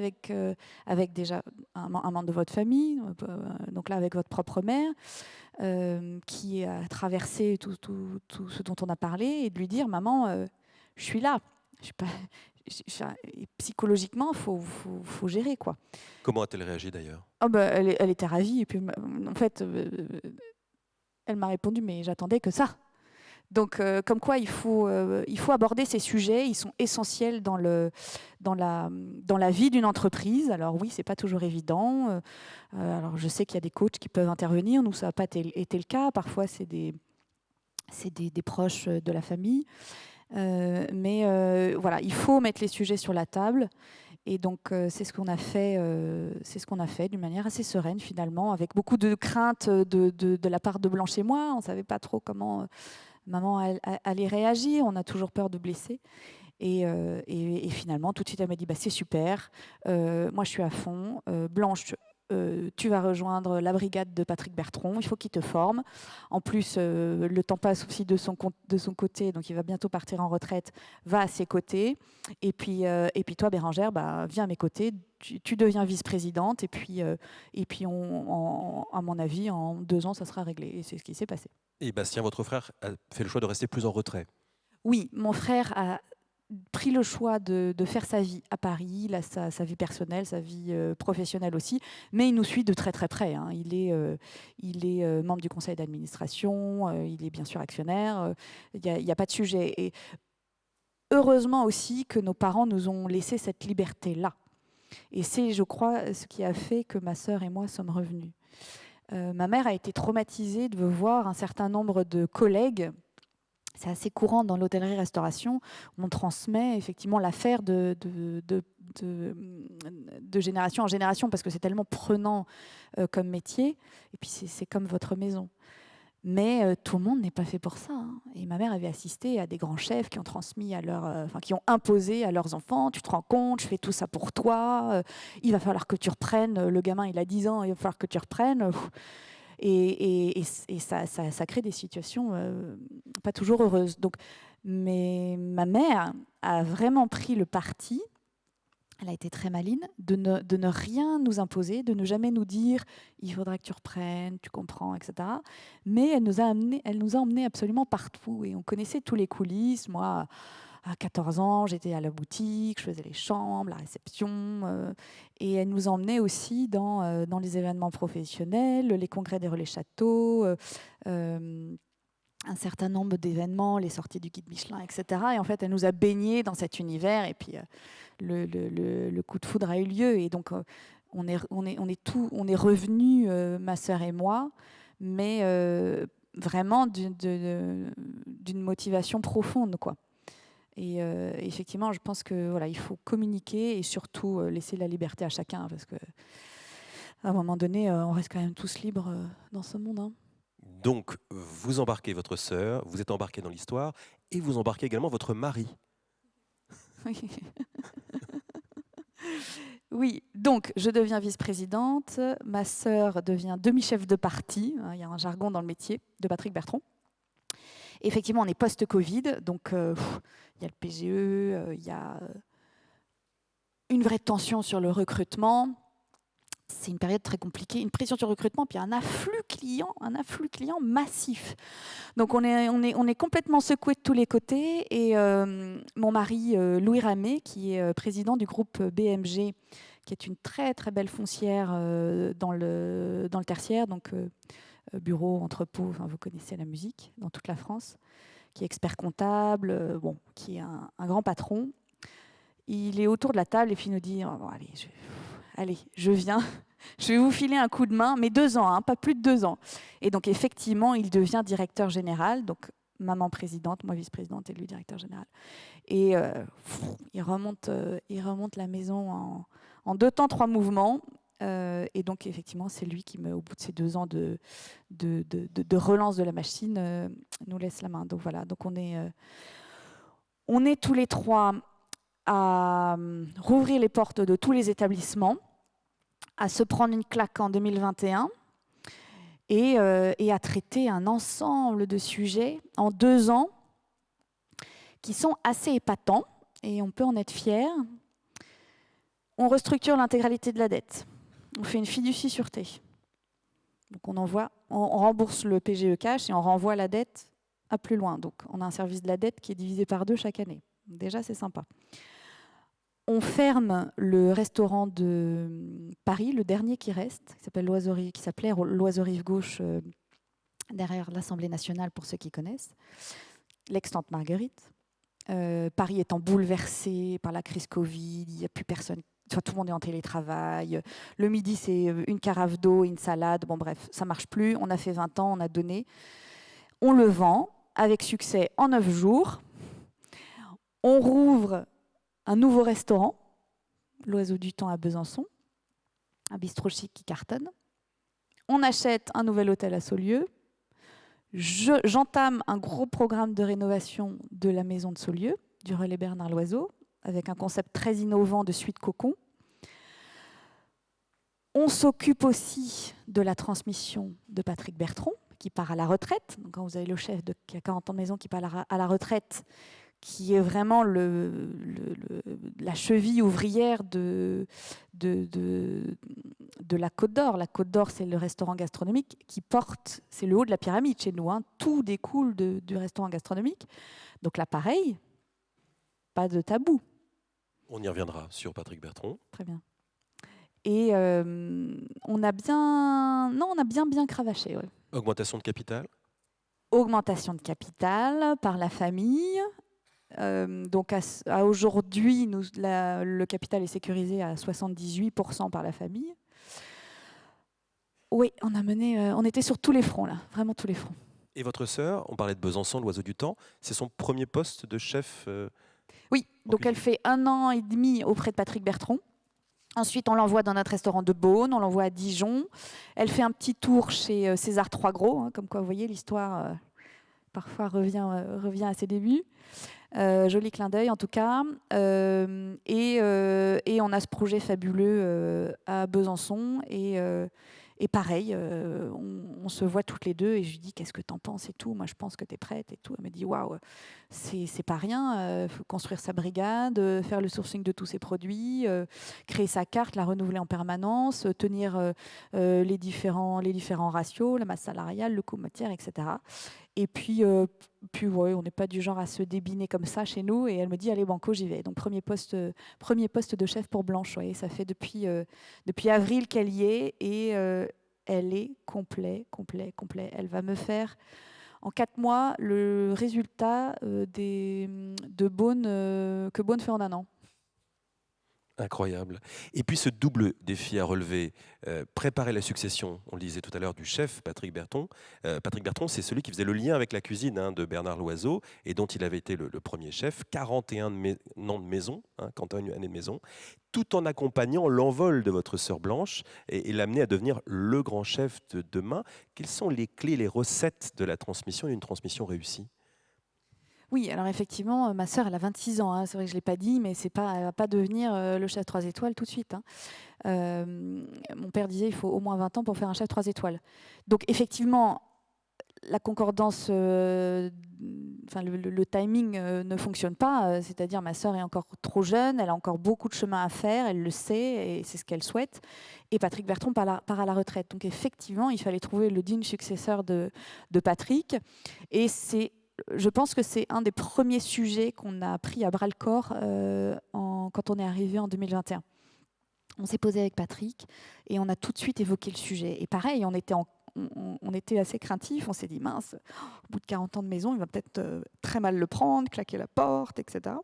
avec déjà un membre de votre famille, donc là avec votre propre mère, qui a traversé tout ce dont on a parlé, et de lui dire, maman, je suis là. Je suis pas. Psychologiquement, faut gérer, quoi. Comment a-t-elle réagi d'ailleurs? Elle était ravie. Et puis, en fait, elle m'a répondu, mais j'attendais que ça. Donc, comme quoi, il faut aborder ces sujets. Ils sont essentiels dans la vie d'une entreprise. Alors oui, c'est pas toujours évident. Alors, je sais qu'il y a des coachs qui peuvent intervenir. Nous, ça n'a pas été le cas. Parfois, c'est des proches de la famille. Mais voilà, il faut mettre les sujets sur la table, et donc c'est ce qu'on a fait d'une manière assez sereine finalement, avec beaucoup de crainte de la part de Blanche et moi. On savait pas trop comment maman allait réagir, on a toujours peur de blesser, et finalement tout de suite elle m'a dit, c'est super, moi je suis à fond, Blanche, tu vas rejoindre la brigade de Patrick Bertron, il faut qu'il te forme. En plus, le temps passe aussi de son côté, donc il va bientôt partir en retraite, va à ses côtés. Et puis toi, Bérangère, viens à mes côtés, tu deviens vice-présidente, et puis à mon avis, en 2 ans, ça sera réglé. Et c'est ce qui s'est passé. Et Bastien, votre frère, a fait le choix de rester plus en retrait. Oui, mon frère a pris le choix de faire sa vie à Paris, là, sa vie personnelle, sa vie professionnelle aussi, mais il nous suit de très très près. Hein. Il est membre du conseil d'administration, il est bien sûr actionnaire, il n'y a pas de sujet. Et heureusement aussi que nos parents nous ont laissé cette liberté-là. Et c'est, je crois, ce qui a fait que ma sœur et moi sommes revenus. Ma mère a été traumatisée de voir un certain nombre de collègues. C'est assez courant dans l'hôtellerie-restauration. On transmet effectivement l'affaire de génération en génération parce que c'est tellement prenant comme métier. Et puis c'est comme votre maison. Mais tout le monde n'est pas fait pour ça. Hein. Et ma mère avait assisté à des grands chefs qui ont transmis qui ont imposé à leurs enfants. Tu te rends compte, je fais tout ça pour toi. Il va falloir que tu reprennes. Le gamin, il a 10 ans, il va falloir que tu reprennes. Et ça crée des situations pas toujours heureuses. Donc, mais ma mère a vraiment pris le parti, elle a été très maligne, de ne rien nous imposer, de ne jamais nous dire « il faudra que tu reprennes, tu comprends, etc. » Mais elle nous a emmenés absolument partout. Et on connaissait tous les coulisses. Moi, à 14 ans, j'étais à la boutique, je faisais les chambres, la réception. Et elle nous emmenait aussi dans les événements professionnels, les congrès des relais châteaux, un certain nombre d'événements, les sorties du guide Michelin, etc. Et en fait, elle nous a baignés dans cet univers. Et puis, le coup de foudre a eu lieu. Et donc, on est revenus, ma sœur et moi, mais vraiment d'une motivation profonde, quoi. Et effectivement, je pense que voilà, il faut communiquer et surtout laisser la liberté à chacun, parce que à un moment donné, on reste quand même tous libres dans ce monde. Hein. Donc, vous embarquez votre sœur, vous êtes embarqué dans l'histoire, et vous embarquez également votre mari. Oui, donc je deviens vice-présidente, ma sœur devient demi-chef de parti, hein, il y a un jargon dans le métier, de Patrick Bertrand. Effectivement, on est post-Covid, donc il y a le PGE, il y a une vraie tension sur le recrutement. C'est une période très compliquée, une pression sur le recrutement, puis un afflux client massif. Donc on est complètement secoué de tous les côtés. Et mon mari, Louis Ramé, qui est président du groupe BMG, qui est une très très belle foncière dans le tertiaire, donc bureau, entrepôt, enfin, vous connaissez la musique, dans toute la France, qui est expert comptable, qui est un grand patron. Il est autour de la table et puis il nous dit bon, allez, je viens, je vais vous filer un coup de main, mais 2 ans, hein, pas plus de 2 ans. Et donc effectivement, il devient directeur général, donc maman présidente, moi vice-présidente et lui directeur général. Et il remonte la maison en 2 temps, 3 mouvements. Et donc effectivement, c'est lui qui, au bout de ces 2 ans de relance de la machine, nous laisse la main. Donc voilà, donc on est tous les 3 à rouvrir les portes de tous les établissements, à se prendre une claque en 2021 et à traiter un ensemble de sujets en 2 ans qui sont assez épatants et on peut en être fier. On restructure l'intégralité de la dette. On fait une fiducie-sûreté. Donc on rembourse le PGE cash et on renvoie la dette à plus loin. Donc on a un service de la dette qui est divisé par 2 chaque année. Déjà, c'est sympa. On ferme le restaurant de Paris, le dernier qui reste, qui s'appelait l'Oiseau Rive Gauche, derrière l'Assemblée nationale, pour ceux qui connaissent, l'ex-Tante Marguerite. Paris étant bouleversé par la crise Covid, il n'y a plus personne, tout le monde est en télétravail. Le midi, c'est une carafe d'eau, une salade. Bon, bref, ça ne marche plus. On a fait 20 ans, on a donné. On le vend avec succès en 9 jours. On rouvre un nouveau restaurant, l'Oiseau du Temps à Besançon, un bistrot chic qui cartonne. On achète un nouvel hôtel à Saulieu. J'entame un gros programme de rénovation de la maison de Saulieu, du relais Bernard Loiseau, avec un concept très innovant de suite cocon. On s'occupe aussi de la transmission de Patrick Bertrand, qui part à la retraite. Donc, quand vous avez le chef qui a 40 ans de maison qui part à la retraite, qui est vraiment la cheville ouvrière de de la Côte d'Or. La Côte d'Or, c'est le restaurant gastronomique qui porte, c'est le haut de la pyramide chez nous, hein. Tout découle du restaurant gastronomique. Donc là, pareil, pas de tabou. On y reviendra sur Patrick Bertrand. Très bien. Et on a bien cravaché. Ouais. Augmentation de capital. Augmentation de capital par la famille. Donc à aujourd'hui, le capital est sécurisé à 78% par la famille. Oui, on était sur tous les fronts là, vraiment tous les fronts. Et votre sœur, on parlait de Besançon, l'oiseau du temps, c'est son premier poste de chef. Oui, donc elle fait 1 an et demi auprès de Patrick Bertrand. Ensuite, on l'envoie dans notre restaurant de Beaune, on l'envoie à Dijon. Elle fait un petit tour chez César Trois-Gros, hein, comme quoi vous voyez, l'histoire parfois revient à ses débuts. Joli clin d'œil en tout cas. Et on a ce projet fabuleux à Besançon. Et pareil, on se voit toutes les deux et je lui dis qu'est-ce que t'en penses et tout. Moi je pense que t'es prête et tout. Elle me dit waouh, c'est pas rien. Faut construire sa brigade, faire le sourcing de tous ses produits, créer sa carte, la renouveler en permanence, tenir les différents ratios, la masse salariale, le coût matière, etc. Et puis ouais, on n'est pas du genre à se débiner comme ça chez nous. Et elle me dit allez banco, j'y vais. Donc premier poste de chef pour Blanche. Ouais, ça fait depuis avril qu'elle y est et elle est complet. Elle va me faire en 4 mois le résultat de Beaune que Beaune fait en 1 an. Incroyable. Et puis ce double défi à relever, préparer la succession, on le disait tout à l'heure, du chef Patrick Bertrand. Patrick Bertrand, c'est celui qui faisait le lien avec la cuisine de Bernard Loiseau et dont il avait été le premier chef, 41 ans de maison, 41 années de maison, tout en accompagnant l'envol de votre sœur Blanche et l'amener à devenir le grand chef de demain. Quelles sont les clés, les recettes de la transmission, d'une transmission réussie ? Oui, alors effectivement, ma sœur, elle a 26 ans. Hein. C'est vrai que je ne l'ai pas dit, mais elle ne va pas devenir le chef 3 étoiles tout de suite. Hein. Mon père disait il faut au moins 20 ans pour faire un chef 3 étoiles. Donc effectivement, la concordance, le timing ne fonctionne pas. C'est-à-dire ma sœur est encore trop jeune, elle a encore beaucoup de chemin à faire, elle le sait et c'est ce qu'elle souhaite. Et Patrick Bertrand part à la retraite. Donc effectivement, il fallait trouver le digne successeur de Patrick. Et je pense que c'est un des premiers sujets qu'on a pris à bras-le-corps quand on est arrivé en 2021. On s'est posé avec Patrick et on a tout de suite évoqué le sujet. Et pareil, on était assez craintifs. On s'est dit, mince, au bout de 40 ans de maison, il va peut-être très mal le prendre, claquer la porte, etc.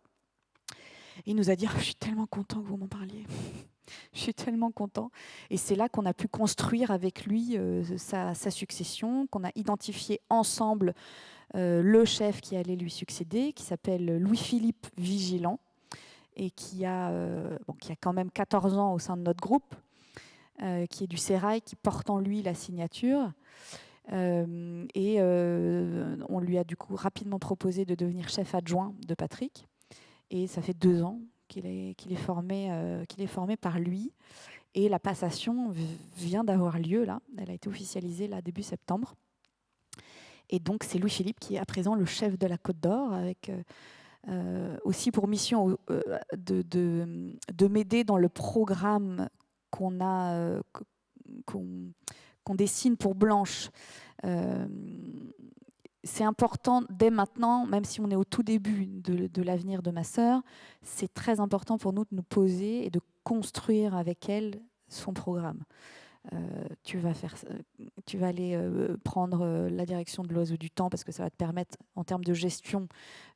Et il nous a dit, je suis tellement content que vous m'en parliez. Je suis tellement content. Et c'est là qu'on a pu construire avec lui sa succession, qu'on a identifié ensemble le chef qui allait lui succéder, qui s'appelle Louis-Philippe Vigilant, et qui a quand même 14 ans au sein de notre groupe, qui est du Sérail, qui porte en lui la signature. On lui a du coup rapidement proposé de devenir chef adjoint de Patrick. Et ça fait 2 ans qu'il est formé par lui. Et la passation vient d'avoir lieu, là. Elle a été officialisée là, début septembre. Et donc, c'est Louis-Philippe qui est à présent le chef de la Côte d'Or, avec aussi pour mission de m'aider dans le programme qu'on dessine pour Blanche. C'est important dès maintenant, même si on est au tout début de l'avenir de ma sœur, c'est très important pour nous de nous poser et de construire avec elle son programme. Tu vas aller prendre la direction de l'Oiseau du Temps parce que ça va te permettre, en termes de gestion,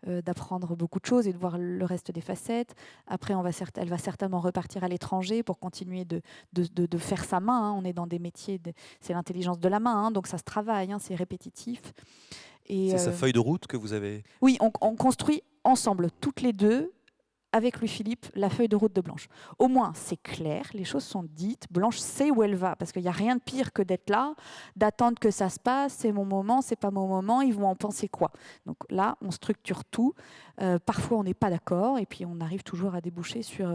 d'apprendre beaucoup de choses et de voir le reste des facettes. Après, elle va certainement repartir à l'étranger pour continuer de faire sa main. Hein. On est dans des métiers, c'est l'intelligence de la main, hein, donc ça se travaille, hein, c'est répétitif. C'est sa feuille de route que vous avez ? Oui, on construit ensemble, toutes les deux, avec Louis-Philippe, la feuille de route de Blanche. Au moins, c'est clair, les choses sont dites, Blanche sait où elle va, parce qu'il n'y a rien de pire que d'être là, d'attendre que ça se passe, c'est mon moment, c'est pas mon moment, ils vont en penser quoi. Donc là, on structure tout. Parfois, on n'est pas d'accord, et puis on arrive toujours à déboucher sur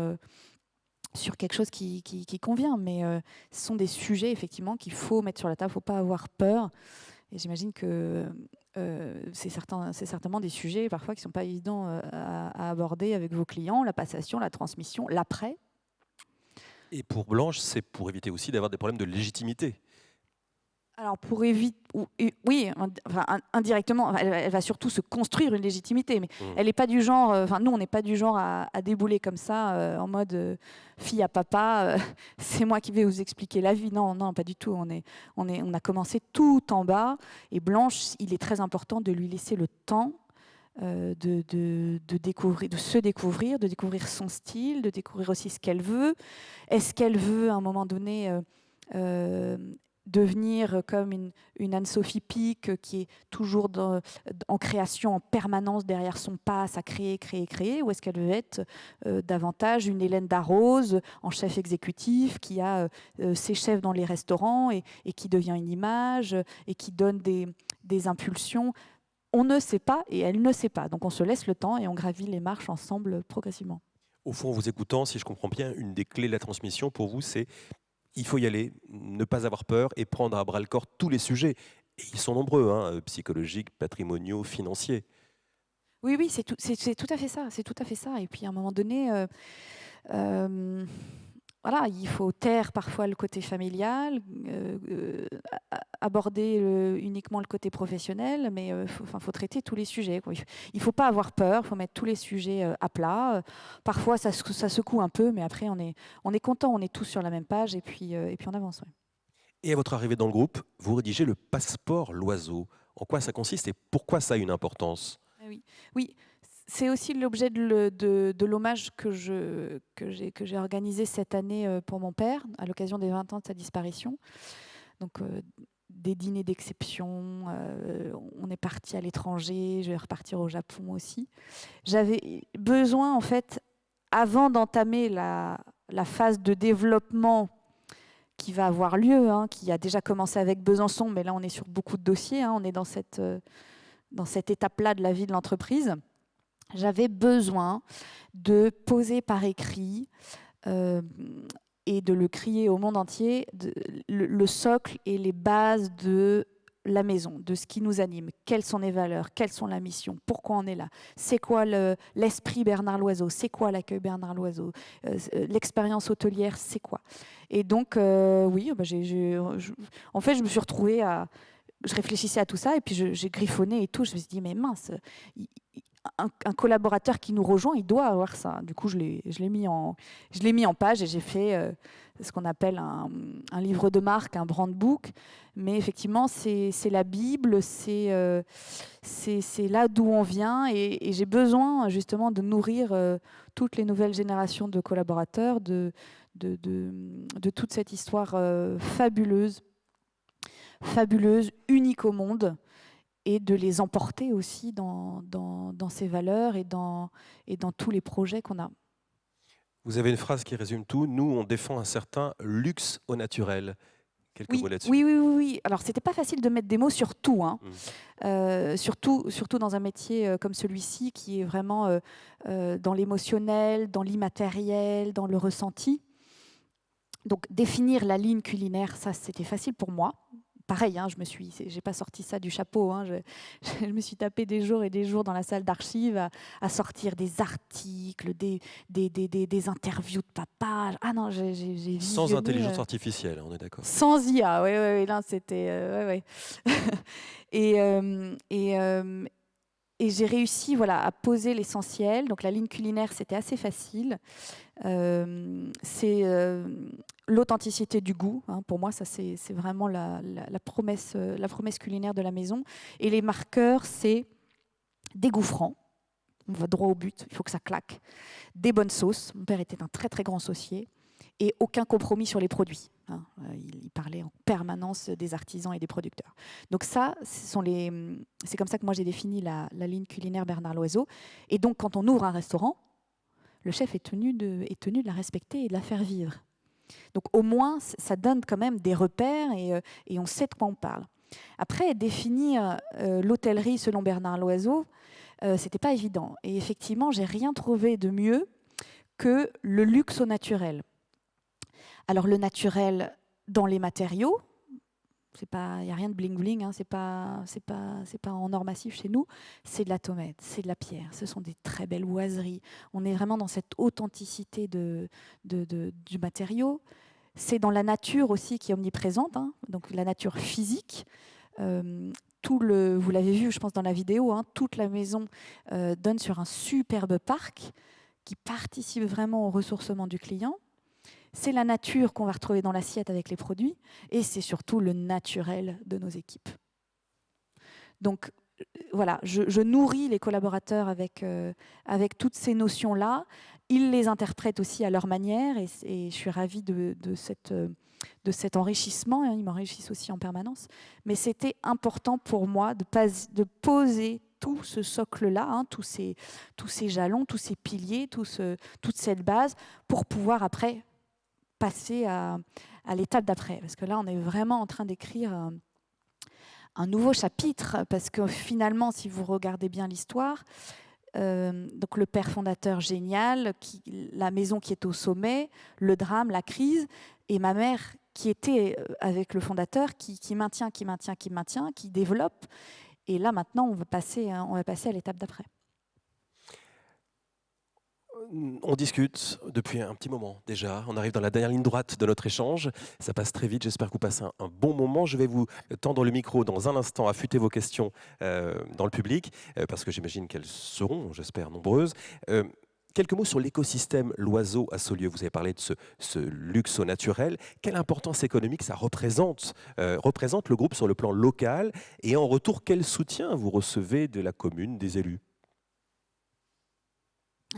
quelque chose qui convient. Mais ce sont des sujets, effectivement, qu'il faut mettre sur la table, il ne faut pas avoir peur. Et j'imagine que c'est certainement des sujets parfois qui ne sont pas évidents à aborder avec vos clients, la passation, la transmission, l'après. Et pour Blanche, c'est pour éviter aussi d'avoir des problèmes de légitimité. Alors pour éviter, oui, indirectement, elle va surtout se construire une légitimité, mais elle n'est pas du genre, nous on n'est pas du genre à débouler comme ça en mode fille à papa, c'est moi qui vais vous expliquer la vie. Non, non, pas du tout. On a commencé tout en bas, et Blanche, il est très important de lui laisser le temps de découvrir, de se découvrir, de découvrir son style, de découvrir aussi ce qu'elle veut. Est-ce qu'elle veut à un moment donné devenir comme une Anne-Sophie Pic qui est toujours en création en permanence derrière son passe à créer, ou est-ce qu'elle veut être davantage une Hélène Darroze en chef exécutif qui a ses chefs dans les restaurants et qui devient une image et qui donne des impulsions? On ne sait pas et elle ne sait pas. Donc on se laisse le temps et on gravit les marches ensemble progressivement. Au fond, en vous écoutant, si je comprends bien, une des clés de la transmission pour vous, c'est il faut y aller, ne pas avoir peur et prendre à bras-le-corps tous les sujets. Et ils sont nombreux, hein, psychologiques, patrimoniaux, financiers. Oui, c'est tout à fait ça. C'est tout à fait ça. Et puis à un moment donné, voilà, il faut taire parfois le côté familial, aborder uniquement le côté professionnel, mais faut traiter tous les sujets, quoi. Il ne faut pas avoir peur, il faut mettre tous les sujets à plat. Parfois, ça secoue un peu, mais après, on est content, on est tous sur la même page, et puis on avance. Ouais. Et à votre arrivée dans le groupe, vous rédigez le passeport Loiseau. En quoi ça consiste et pourquoi ça a une importance? Oui. C'est aussi l'objet de l'hommage que j'ai organisé cette année pour mon père, à l'occasion des 20 ans de sa disparition. Donc, des dîners d'exception, on est parti à l'étranger, je vais repartir au Japon aussi. J'avais besoin, en fait, avant d'entamer la phase de développement qui va avoir lieu, qui a déjà commencé avec Besançon, mais là on est sur beaucoup de dossiers, on est dans cette étape-là de la vie de l'entreprise. J'avais besoin de poser par écrit et de le crier au monde entier le socle et les bases de la maison, de ce qui nous anime, quelles sont les valeurs, quelles sont la mission, pourquoi on est là, c'est quoi l'esprit Bernard Loiseau, c'est quoi l'accueil Bernard Loiseau, l'expérience hôtelière, c'est quoi. Et donc, oui, en fait, je me suis retrouvée je réfléchissais à tout ça et puis j'ai griffonné et tout. Je me suis dit, mais mince, un collaborateur qui nous rejoint, il doit avoir ça. Du coup, je l'ai mis en page et j'ai fait ce qu'on appelle un livre de marque, un brand book. Mais effectivement, c'est la Bible, c'est là d'où on vient. Et j'ai besoin justement de nourrir toutes les nouvelles générations de collaborateurs de toute cette histoire fabuleuse, unique au monde, et de les emporter aussi dans ces valeurs et dans tous les projets qu'on a. Vous avez une phrase qui résume tout. Nous, on défend un certain luxe au naturel. Quelques mots là-dessus. Oui. Alors, c'était pas facile de mettre des mots sur tout, surtout dans un métier comme celui-ci qui est vraiment dans l'émotionnel, dans l'immatériel, dans le ressenti. Donc, définir la ligne culinaire, ça, c'était facile pour moi. Pareil, j'ai pas sorti ça du chapeau. Je me suis tapé des jours et des jours dans la salle d'archives à sortir des articles, des interviews de papa. Ah non, j'ai visionné, sans intelligence artificielle, on est d'accord. Sans IA, oui. Là, c'était et j'ai réussi, à poser l'essentiel. Donc la ligne culinaire, c'était assez facile. C'est l'authenticité du goût. Pour moi, ça c'est vraiment la promesse culinaire de la maison. Et les marqueurs, c'est des goûts francs. On va droit au but, il faut que ça claque. Des bonnes sauces. Mon père était un très très grand saucier. Et aucun compromis sur les produits. Il parlait en permanence des artisans et des producteurs. Donc ça, c'est comme ça que moi j'ai défini la ligne culinaire Bernard Loiseau. Et donc quand on ouvre un restaurant, le chef est tenu de la respecter et de la faire vivre. Donc au moins, ça donne quand même des repères et on sait de quoi on parle. Après, définir l'hôtellerie selon Bernard Loiseau, c'était pas évident. Et effectivement, j'ai rien trouvé de mieux que le luxe au naturel. Alors le naturel dans les matériaux, Il n'y a rien de bling-bling, hein, c'est pas en or massif chez nous. C'est de la tomate, c'est de la pierre. Ce sont des très belles boiseries. On est vraiment dans cette authenticité du matériau. C'est dans la nature aussi qui est omniprésente, hein, donc la nature physique. Vous l'avez vu, je pense, dans la vidéo, hein, toute la maison donne sur un superbe parc qui participe vraiment au ressourcement du client. C'est la nature qu'on va retrouver dans l'assiette avec les produits et c'est surtout le naturel de nos équipes. Donc voilà, je nourris les collaborateurs avec toutes ces notions-là. Ils les interprètent aussi à leur manière et je suis ravie de cet enrichissement. Ils m'enrichissent aussi en permanence. Mais c'était important pour moi de poser tout ce socle-là, hein, tous ces jalons, tous ces piliers, toute cette base pour pouvoir après passer à l'étape d'après. Parce que là, on est vraiment en train d'écrire un nouveau chapitre, parce que finalement, si vous regardez bien l'histoire, donc le père fondateur génial, la maison qui est au sommet, le drame, la crise, et ma mère qui était avec le fondateur, qui maintient, qui développe. Et là, maintenant, on va passer à l'étape d'après. On discute depuis un petit moment déjà. On arrive dans la dernière ligne droite de notre échange. Ça passe très vite. J'espère que vous passez un bon moment. Je vais vous tendre le micro dans un instant, affûter vos questions dans le public, parce que j'imagine qu'elles seront, j'espère, nombreuses. Quelques mots sur l'écosystème Loiseau à Saulieu. Vous avez parlé de ce luxe au naturel. Quelle importance économique ça représente le groupe sur le plan local? Et en retour, quel soutien vous recevez de la commune, des élus?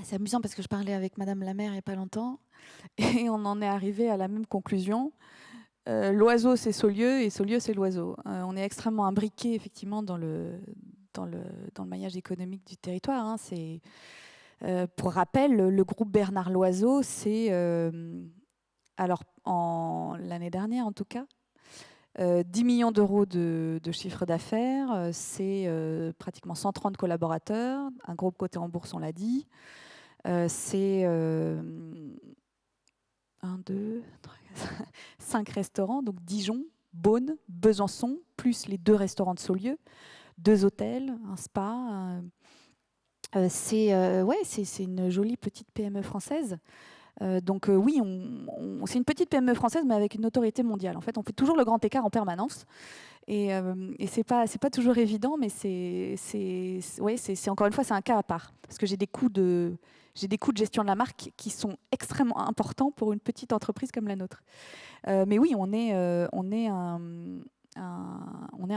C'est amusant parce que je parlais avec Madame la maire il n'y a pas longtemps et on en est arrivé à la même conclusion. L'oiseau, c'est Saulieu et Saulieu, c'est l'oiseau. On est extrêmement imbriqué effectivement dans le maillage économique du territoire. Hein. Pour rappel, le groupe Bernard Loiseau, c'est, l'année dernière en tout cas, 10 millions d'euros de chiffre d'affaires, c'est pratiquement 130 collaborateurs, un groupe coté en bourse, on l'a dit. C'est 5 restaurants, donc Dijon, Beaune, Besançon, plus les 2 restaurants de Saulieu, 2 hôtels, un spa. C'est une jolie petite PME française. Oui, c'est une petite PME française, mais avec une autorité mondiale. En fait, on fait toujours le grand écart en permanence. Et c'est pas toujours évident, mais c'est encore une fois, c'est un cas à part. Parce que j'ai des coûts de gestion de la marque qui sont extrêmement importants pour une petite entreprise comme la nôtre. Mais oui, on est un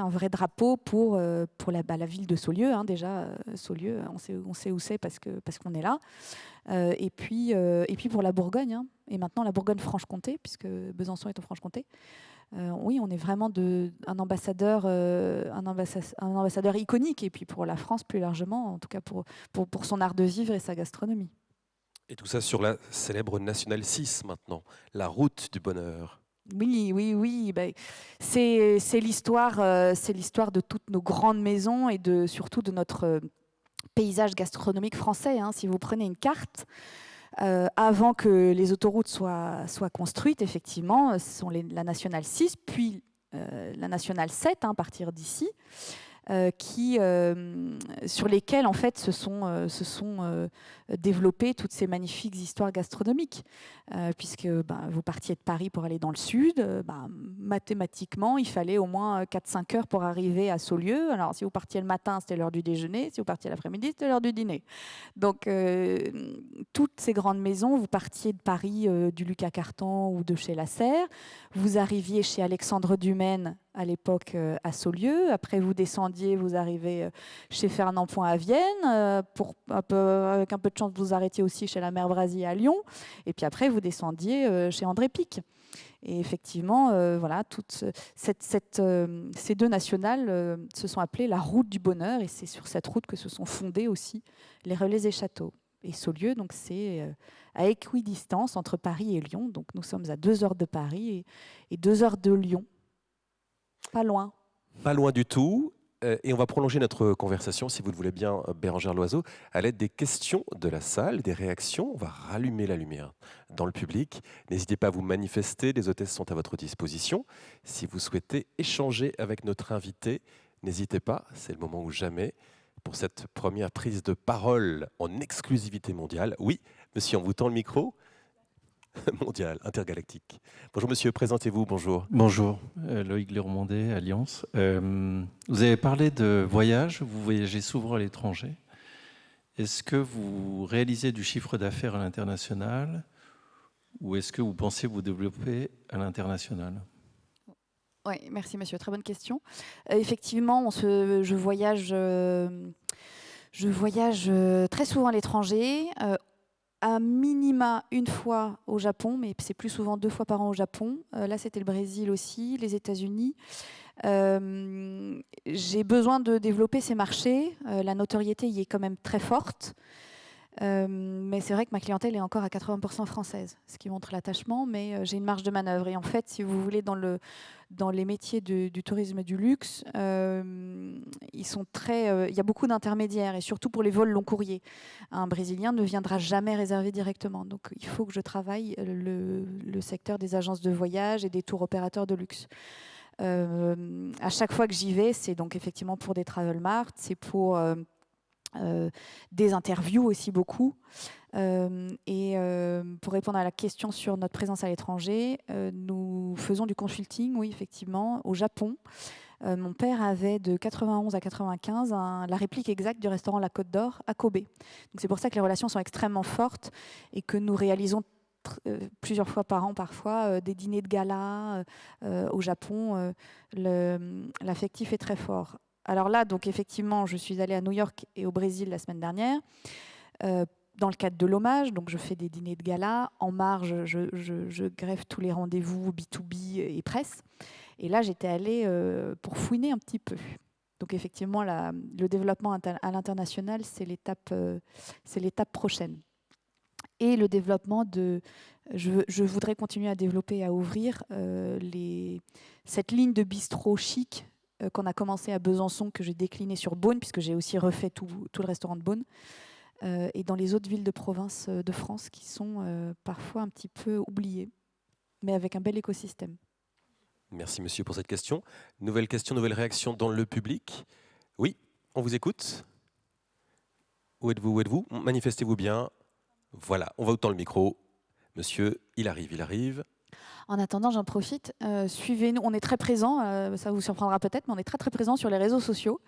vrai drapeau pour la ville de Saulieu. Hein, déjà, Saulieu, on sait où c'est parce qu'on est là. Et puis pour la Bourgogne, hein, et maintenant la Bourgogne-Franche-Comté, puisque Besançon est en Franche-Comté. Oui, on est vraiment un ambassadeur iconique, et puis pour la France plus largement, en tout cas pour son art de vivre et sa gastronomie. Et tout ça sur la célèbre Nationale 6 maintenant, la route du bonheur. Oui. C'est l'histoire de toutes nos grandes maisons et surtout de notre paysage gastronomique français. Hein. Si vous prenez une carte, avant que les autoroutes soient construites, effectivement, ce sont la Nationale 6, puis la Nationale 7, hein, à partir d'ici, sur lesquelles en fait se sont développées toutes ces magnifiques histoires gastronomiques, puisque vous partiez de Paris pour aller dans le sud, mathématiquement il fallait au moins 4-5 heures pour arriver à Saulieu. Alors si vous partiez le matin, c'était l'heure du déjeuner, si vous partiez l'après-midi, c'était l'heure du dîner. Donc toutes ces grandes maisons, vous partiez de Paris, du Lucas Carton ou de chez Lasserre, vous arriviez chez Alexandre Dumaine à l'époque à Saulieu. Après, vous descendiez, vous arrivez chez Fernand Point à Vienne. Avec un peu de chance, vous arrêtiez aussi chez la mère Brasier à Lyon. Et puis après, vous descendiez chez André Pic. Et effectivement, toutes ces 2 nationales se sont appelées la route du bonheur. Et c'est sur cette route que se sont fondés aussi les relais et châteaux. Et Saulieu, donc c'est à équidistance entre Paris et Lyon. Donc nous sommes à 2 heures de Paris et 2 heures de Lyon. Pas loin. Pas loin du tout. Et on va prolonger notre conversation, si vous le voulez bien, Bérengère Loiseau, à l'aide des questions de la salle, des réactions. On va rallumer la lumière dans le public. N'hésitez pas à vous manifester, les hôtesses sont à votre disposition. Si vous souhaitez échanger avec notre invité, n'hésitez pas, c'est le moment ou jamais, pour cette première prise de parole en exclusivité mondiale. Oui, monsieur, on vous tend le micro. Mondial, intergalactique. Bonjour monsieur, présentez-vous, bonjour. Bonjour, Loïc Léromandé, Alliance. Vous avez parlé de voyage, vous voyagez souvent à l'étranger. Est-ce que vous réalisez du chiffre d'affaires à l'international ou est-ce que vous pensez vous développer à l'international ? Oui, merci monsieur, très bonne question. Effectivement, je voyage très souvent à l'étranger. À minima une fois au Japon, mais c'est plus souvent 2 fois par an au Japon. Là, c'était le Brésil aussi, les États-Unis. J'ai besoin de développer ces marchés. La notoriété y est quand même très forte. Mais c'est vrai que ma clientèle est encore à 80% française, ce qui montre l'attachement, mais j'ai une marge de manœuvre. Et en fait, si vous voulez, dans les métiers du tourisme et du luxe, il y a beaucoup d'intermédiaires, et surtout pour les vols long courriers. Un Brésilien ne viendra jamais réserver directement. Donc il faut que je travaille le secteur des agences de voyage et des tours opérateurs de luxe. À chaque fois que j'y vais, c'est donc effectivement pour des travel mart, c'est pour des interviews aussi beaucoup. Pour répondre à la question sur notre présence à l'étranger, nous faisons du consulting, oui, effectivement, au Japon. Mon père avait de 91 à 95 la réplique exacte du restaurant La Côte d'Or à Kobe. Donc c'est pour ça que les relations sont extrêmement fortes et que nous réalisons plusieurs fois par an parfois des dîners de gala au Japon. L'affectif est très fort. Alors là, donc effectivement, je suis allée à New York et au Brésil la semaine dernière dans le cadre de l'hommage. Donc je fais des dîners de gala. En marge, je greffe tous les rendez-vous B2B et presse. Et là, j'étais allée pour fouiner un petit peu. Donc effectivement, le développement à l'international, c'est l'étape prochaine. Et le développement je voudrais continuer à développer, à ouvrir cette ligne de bistrot chic qu'on a commencé à Besançon, que j'ai décliné sur Beaune, puisque j'ai aussi refait tout le restaurant de Beaune, et dans les autres villes de province de France qui sont parfois un petit peu oubliées, mais avec un bel écosystème. Merci monsieur pour cette question. Nouvelle question, nouvelle réaction dans le public. Oui, on vous écoute. Où êtes-vous ? Manifestez-vous bien. Voilà, on va autant le micro. Monsieur, il arrive. En attendant, j'en profite. Suivez-nous. On est très présents, ça vous surprendra peut-être, mais on est très très présents sur les réseaux sociaux,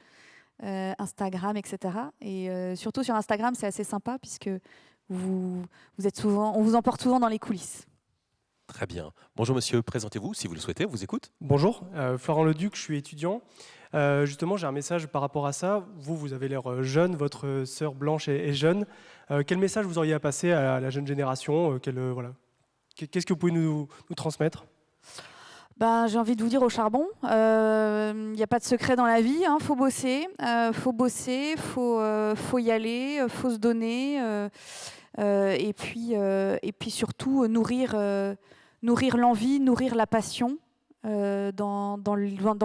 Instagram, etc. Et surtout sur Instagram, c'est assez sympa puisque vous êtes souvent, on vous emporte souvent dans les coulisses. Très bien. Bonjour monsieur, présentez-vous si vous le souhaitez, on vous écoute. Bonjour, Florent Leduc, je suis étudiant. Justement, j'ai un message par rapport à ça. Vous avez l'air jeune, votre sœur Blanche est jeune. Quel message vous auriez à passer à la jeune génération ? Qu'est-ce que vous pouvez nous transmettre ? J'ai envie de vous dire au charbon. Il n'y a pas de secret dans la vie. Faut bosser, faut y aller, faut se donner. Et puis surtout nourrir l'envie, nourrir la passion dans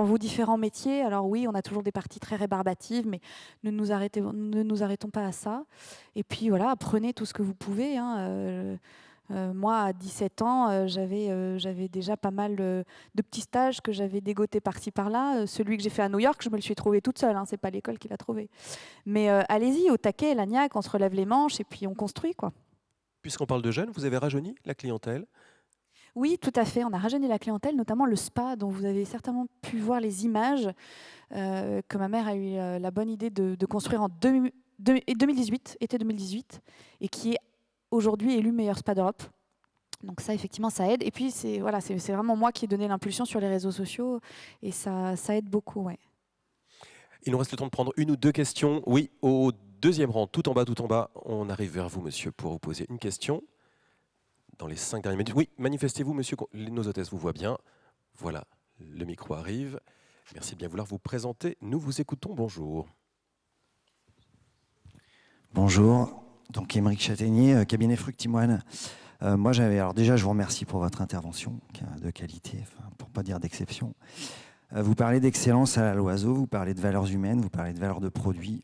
vos différents métiers. Alors oui, on a toujours des parties très rébarbatives, mais ne nous arrêtons pas à ça. Et puis voilà, apprenez tout ce que vous pouvez. Moi, à 17 ans, j'avais déjà pas mal de petits stages que j'avais dégotés par-ci par-là. Celui que j'ai fait à New York, je me le suis trouvé toute seule. C'est pas l'école qui l'a trouvé. Mais allez-y, au taquet, l'agnac, on se relève les manches et puis on construit, quoi. Puisqu'on parle de jeunes, vous avez rajeuni la clientèle ? Oui, tout à fait. On a rajeuni la clientèle, notamment le spa, dont vous avez certainement pu voir les images que ma mère a eu la bonne idée de construire en 2018, été 2018, et qui est aujourd'hui élu meilleur spa d'Europe. Donc ça, effectivement, ça aide. Et puis, c'est vraiment moi qui ai donné l'impulsion sur les réseaux sociaux, et ça aide beaucoup, ouais. Il nous reste le temps de prendre une ou deux questions. Oui, au deuxième rang, tout en bas, on arrive vers vous, monsieur, pour vous poser une question. Dans les 5 dernières minutes. Oui, manifestez-vous, monsieur. Nos hôtesses vous voient bien. Voilà, le micro arrive. Merci de bien vouloir vous présenter. Nous vous écoutons. Bonjour. Bonjour. Donc, Émeric Châtaignier, cabinet Fructimoine. Alors déjà, je vous remercie pour votre intervention, de qualité, pour ne pas dire d'exception. Vous parlez d'excellence à la Loiseau, vous parlez de valeurs humaines, vous parlez de valeurs de produits.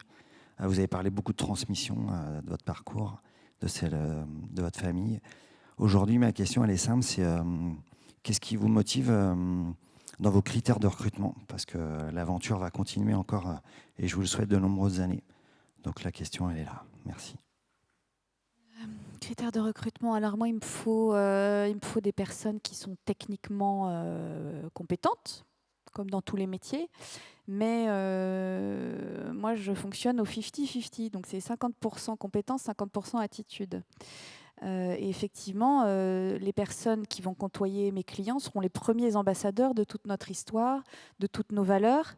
Vous avez parlé beaucoup de transmission de votre parcours, de celle de votre famille. Aujourd'hui, ma question, elle est simple, c'est qu'est-ce qui vous motive dans vos critères de recrutement? Parce que l'aventure va continuer encore, et je vous le souhaite, de nombreuses années. Donc la question, elle est là. Merci. Critères de recrutement, alors moi, il me faut des personnes qui sont techniquement compétentes, comme dans tous les métiers. Mais moi, je fonctionne au 50-50, donc c'est 50% compétences, 50% attitude. Et effectivement, les personnes qui vont côtoyer mes clients seront les premiers ambassadeurs de toute notre histoire, de toutes nos valeurs,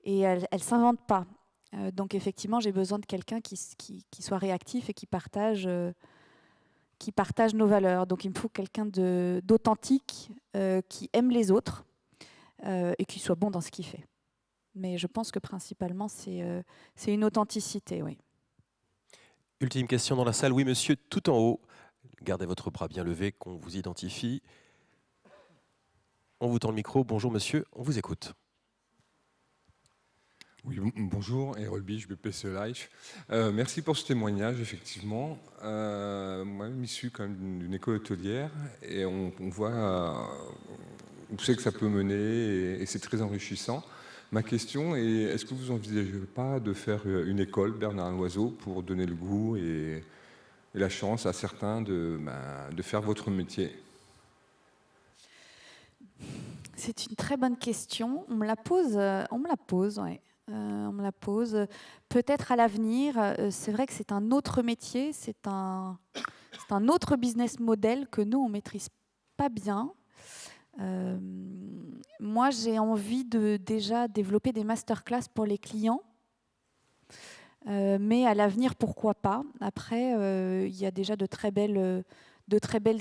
et elles ne s'inventent pas. Donc effectivement, j'ai besoin de quelqu'un qui soit réactif et qui partage nos valeurs. Donc il me faut quelqu'un d'authentique, qui aime les autres et qui soit bon dans ce qu'il fait. Mais je pense que principalement, c'est une authenticité, oui. Ultime question dans la salle. Oui, monsieur, tout en haut. Gardez votre bras bien levé, qu'on vous identifie. On vous tend le micro. Bonjour, monsieur. On vous écoute. Oui, bonjour, Errol Biche, BPCE Life. Merci pour ce témoignage, effectivement. Moi-même, issu quand même d'une école hôtelière, et on voit où c'est que ça peut mener, et c'est très enrichissant. Ma question est, est-ce que vous n'envisagez pas de faire une école Bernard Loiseau pour donner le goût et la chance à certains de faire votre métier? C'est une très bonne question. On me la pose, ouais. On me la pose. Peut-être à l'avenir. C'est vrai que c'est un autre métier, c'est un autre business model que nous, on ne maîtrise pas bien. Moi, j'ai envie de déjà développer des masterclass pour les clients. Mais à l'avenir, pourquoi pas? Après, il y a déjà de très belles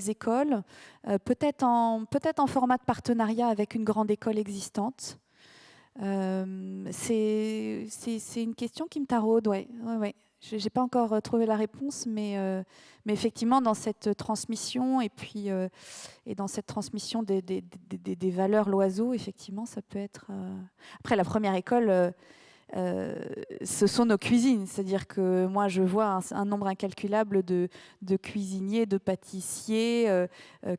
écoles. Peut-être en format de partenariat avec une grande école existante. C'est une question qui me taraude, ouais. Je n'ai pas encore trouvé la réponse, mais effectivement, dans cette transmission et dans cette transmission des valeurs Loiseau, effectivement, ça peut être... Après, la première école, ce sont nos cuisines. C'est-à-dire que moi, je vois un nombre incalculable de cuisiniers, de pâtissiers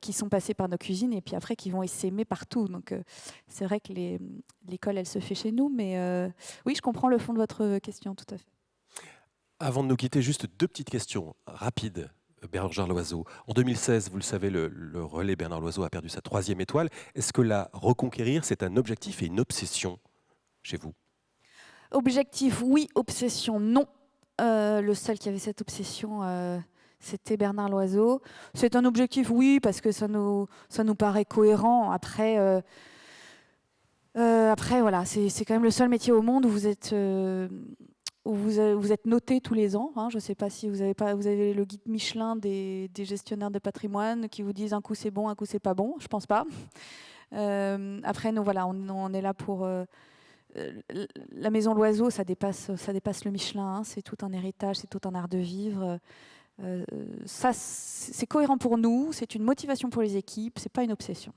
qui sont passés par nos cuisines et puis après qui vont essaimer partout. Donc, c'est vrai que l'école, elle se fait chez nous. Mais oui, je comprends le fond de votre question, tout à fait. Avant de nous quitter, juste deux petites questions rapides. Bernard Loiseau. En 2016, vous le savez, le relais Bernard Loiseau a perdu sa 3e étoile. Est-ce que la reconquérir, c'est un objectif et une obsession chez vous? Objectif, oui. Obsession, non. Le seul qui avait cette obsession, c'était Bernard Loiseau. C'est un objectif, oui, parce que ça nous paraît cohérent. Après, voilà, c'est quand même le seul métier au monde où vous êtes noté tous les ans. Je ne sais pas si vous avez le guide Michelin des gestionnaires de patrimoine qui vous disent un coup c'est bon, un coup c'est pas bon. Je ne pense pas. Après, nous, voilà, on est là pour... la maison Loiseau, ça dépasse le Michelin. C'est tout un héritage, c'est tout un art de vivre. Ça, c'est cohérent pour nous. C'est une motivation pour les équipes. C'est pas une obsession.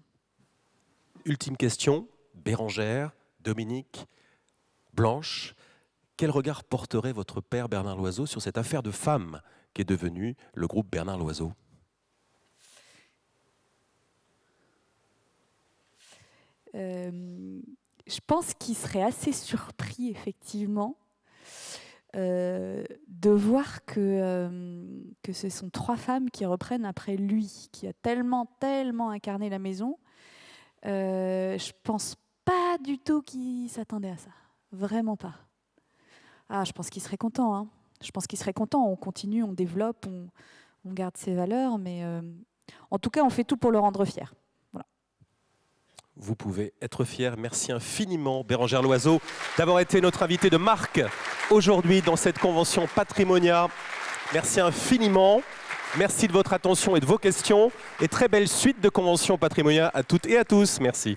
Ultime question. Bérengère, Dominique, Blanche. Quel regard porterait votre père Bernard Loiseau sur cette affaire de femme qui est devenue le groupe Bernard Loiseau? Je pense qu'il serait assez surpris, effectivement, de voir que ce sont 3 femmes qui reprennent après lui, qui a tellement incarné la maison. Je pense pas du tout qu'il s'attendait à ça. Vraiment pas. Ah, je pense qu'il serait content. Hein. Je pense qu'il serait content. On continue, on développe, on garde ses valeurs, mais en tout cas, on fait tout pour le rendre fier. Voilà. Vous pouvez être fier. Merci infiniment, Bérengère Loiseau, d'avoir été notre invité de marque aujourd'hui dans cette convention Patrimonia. Merci infiniment. Merci de votre attention et de vos questions. Et très belle suite de convention Patrimonia à toutes et à tous. Merci.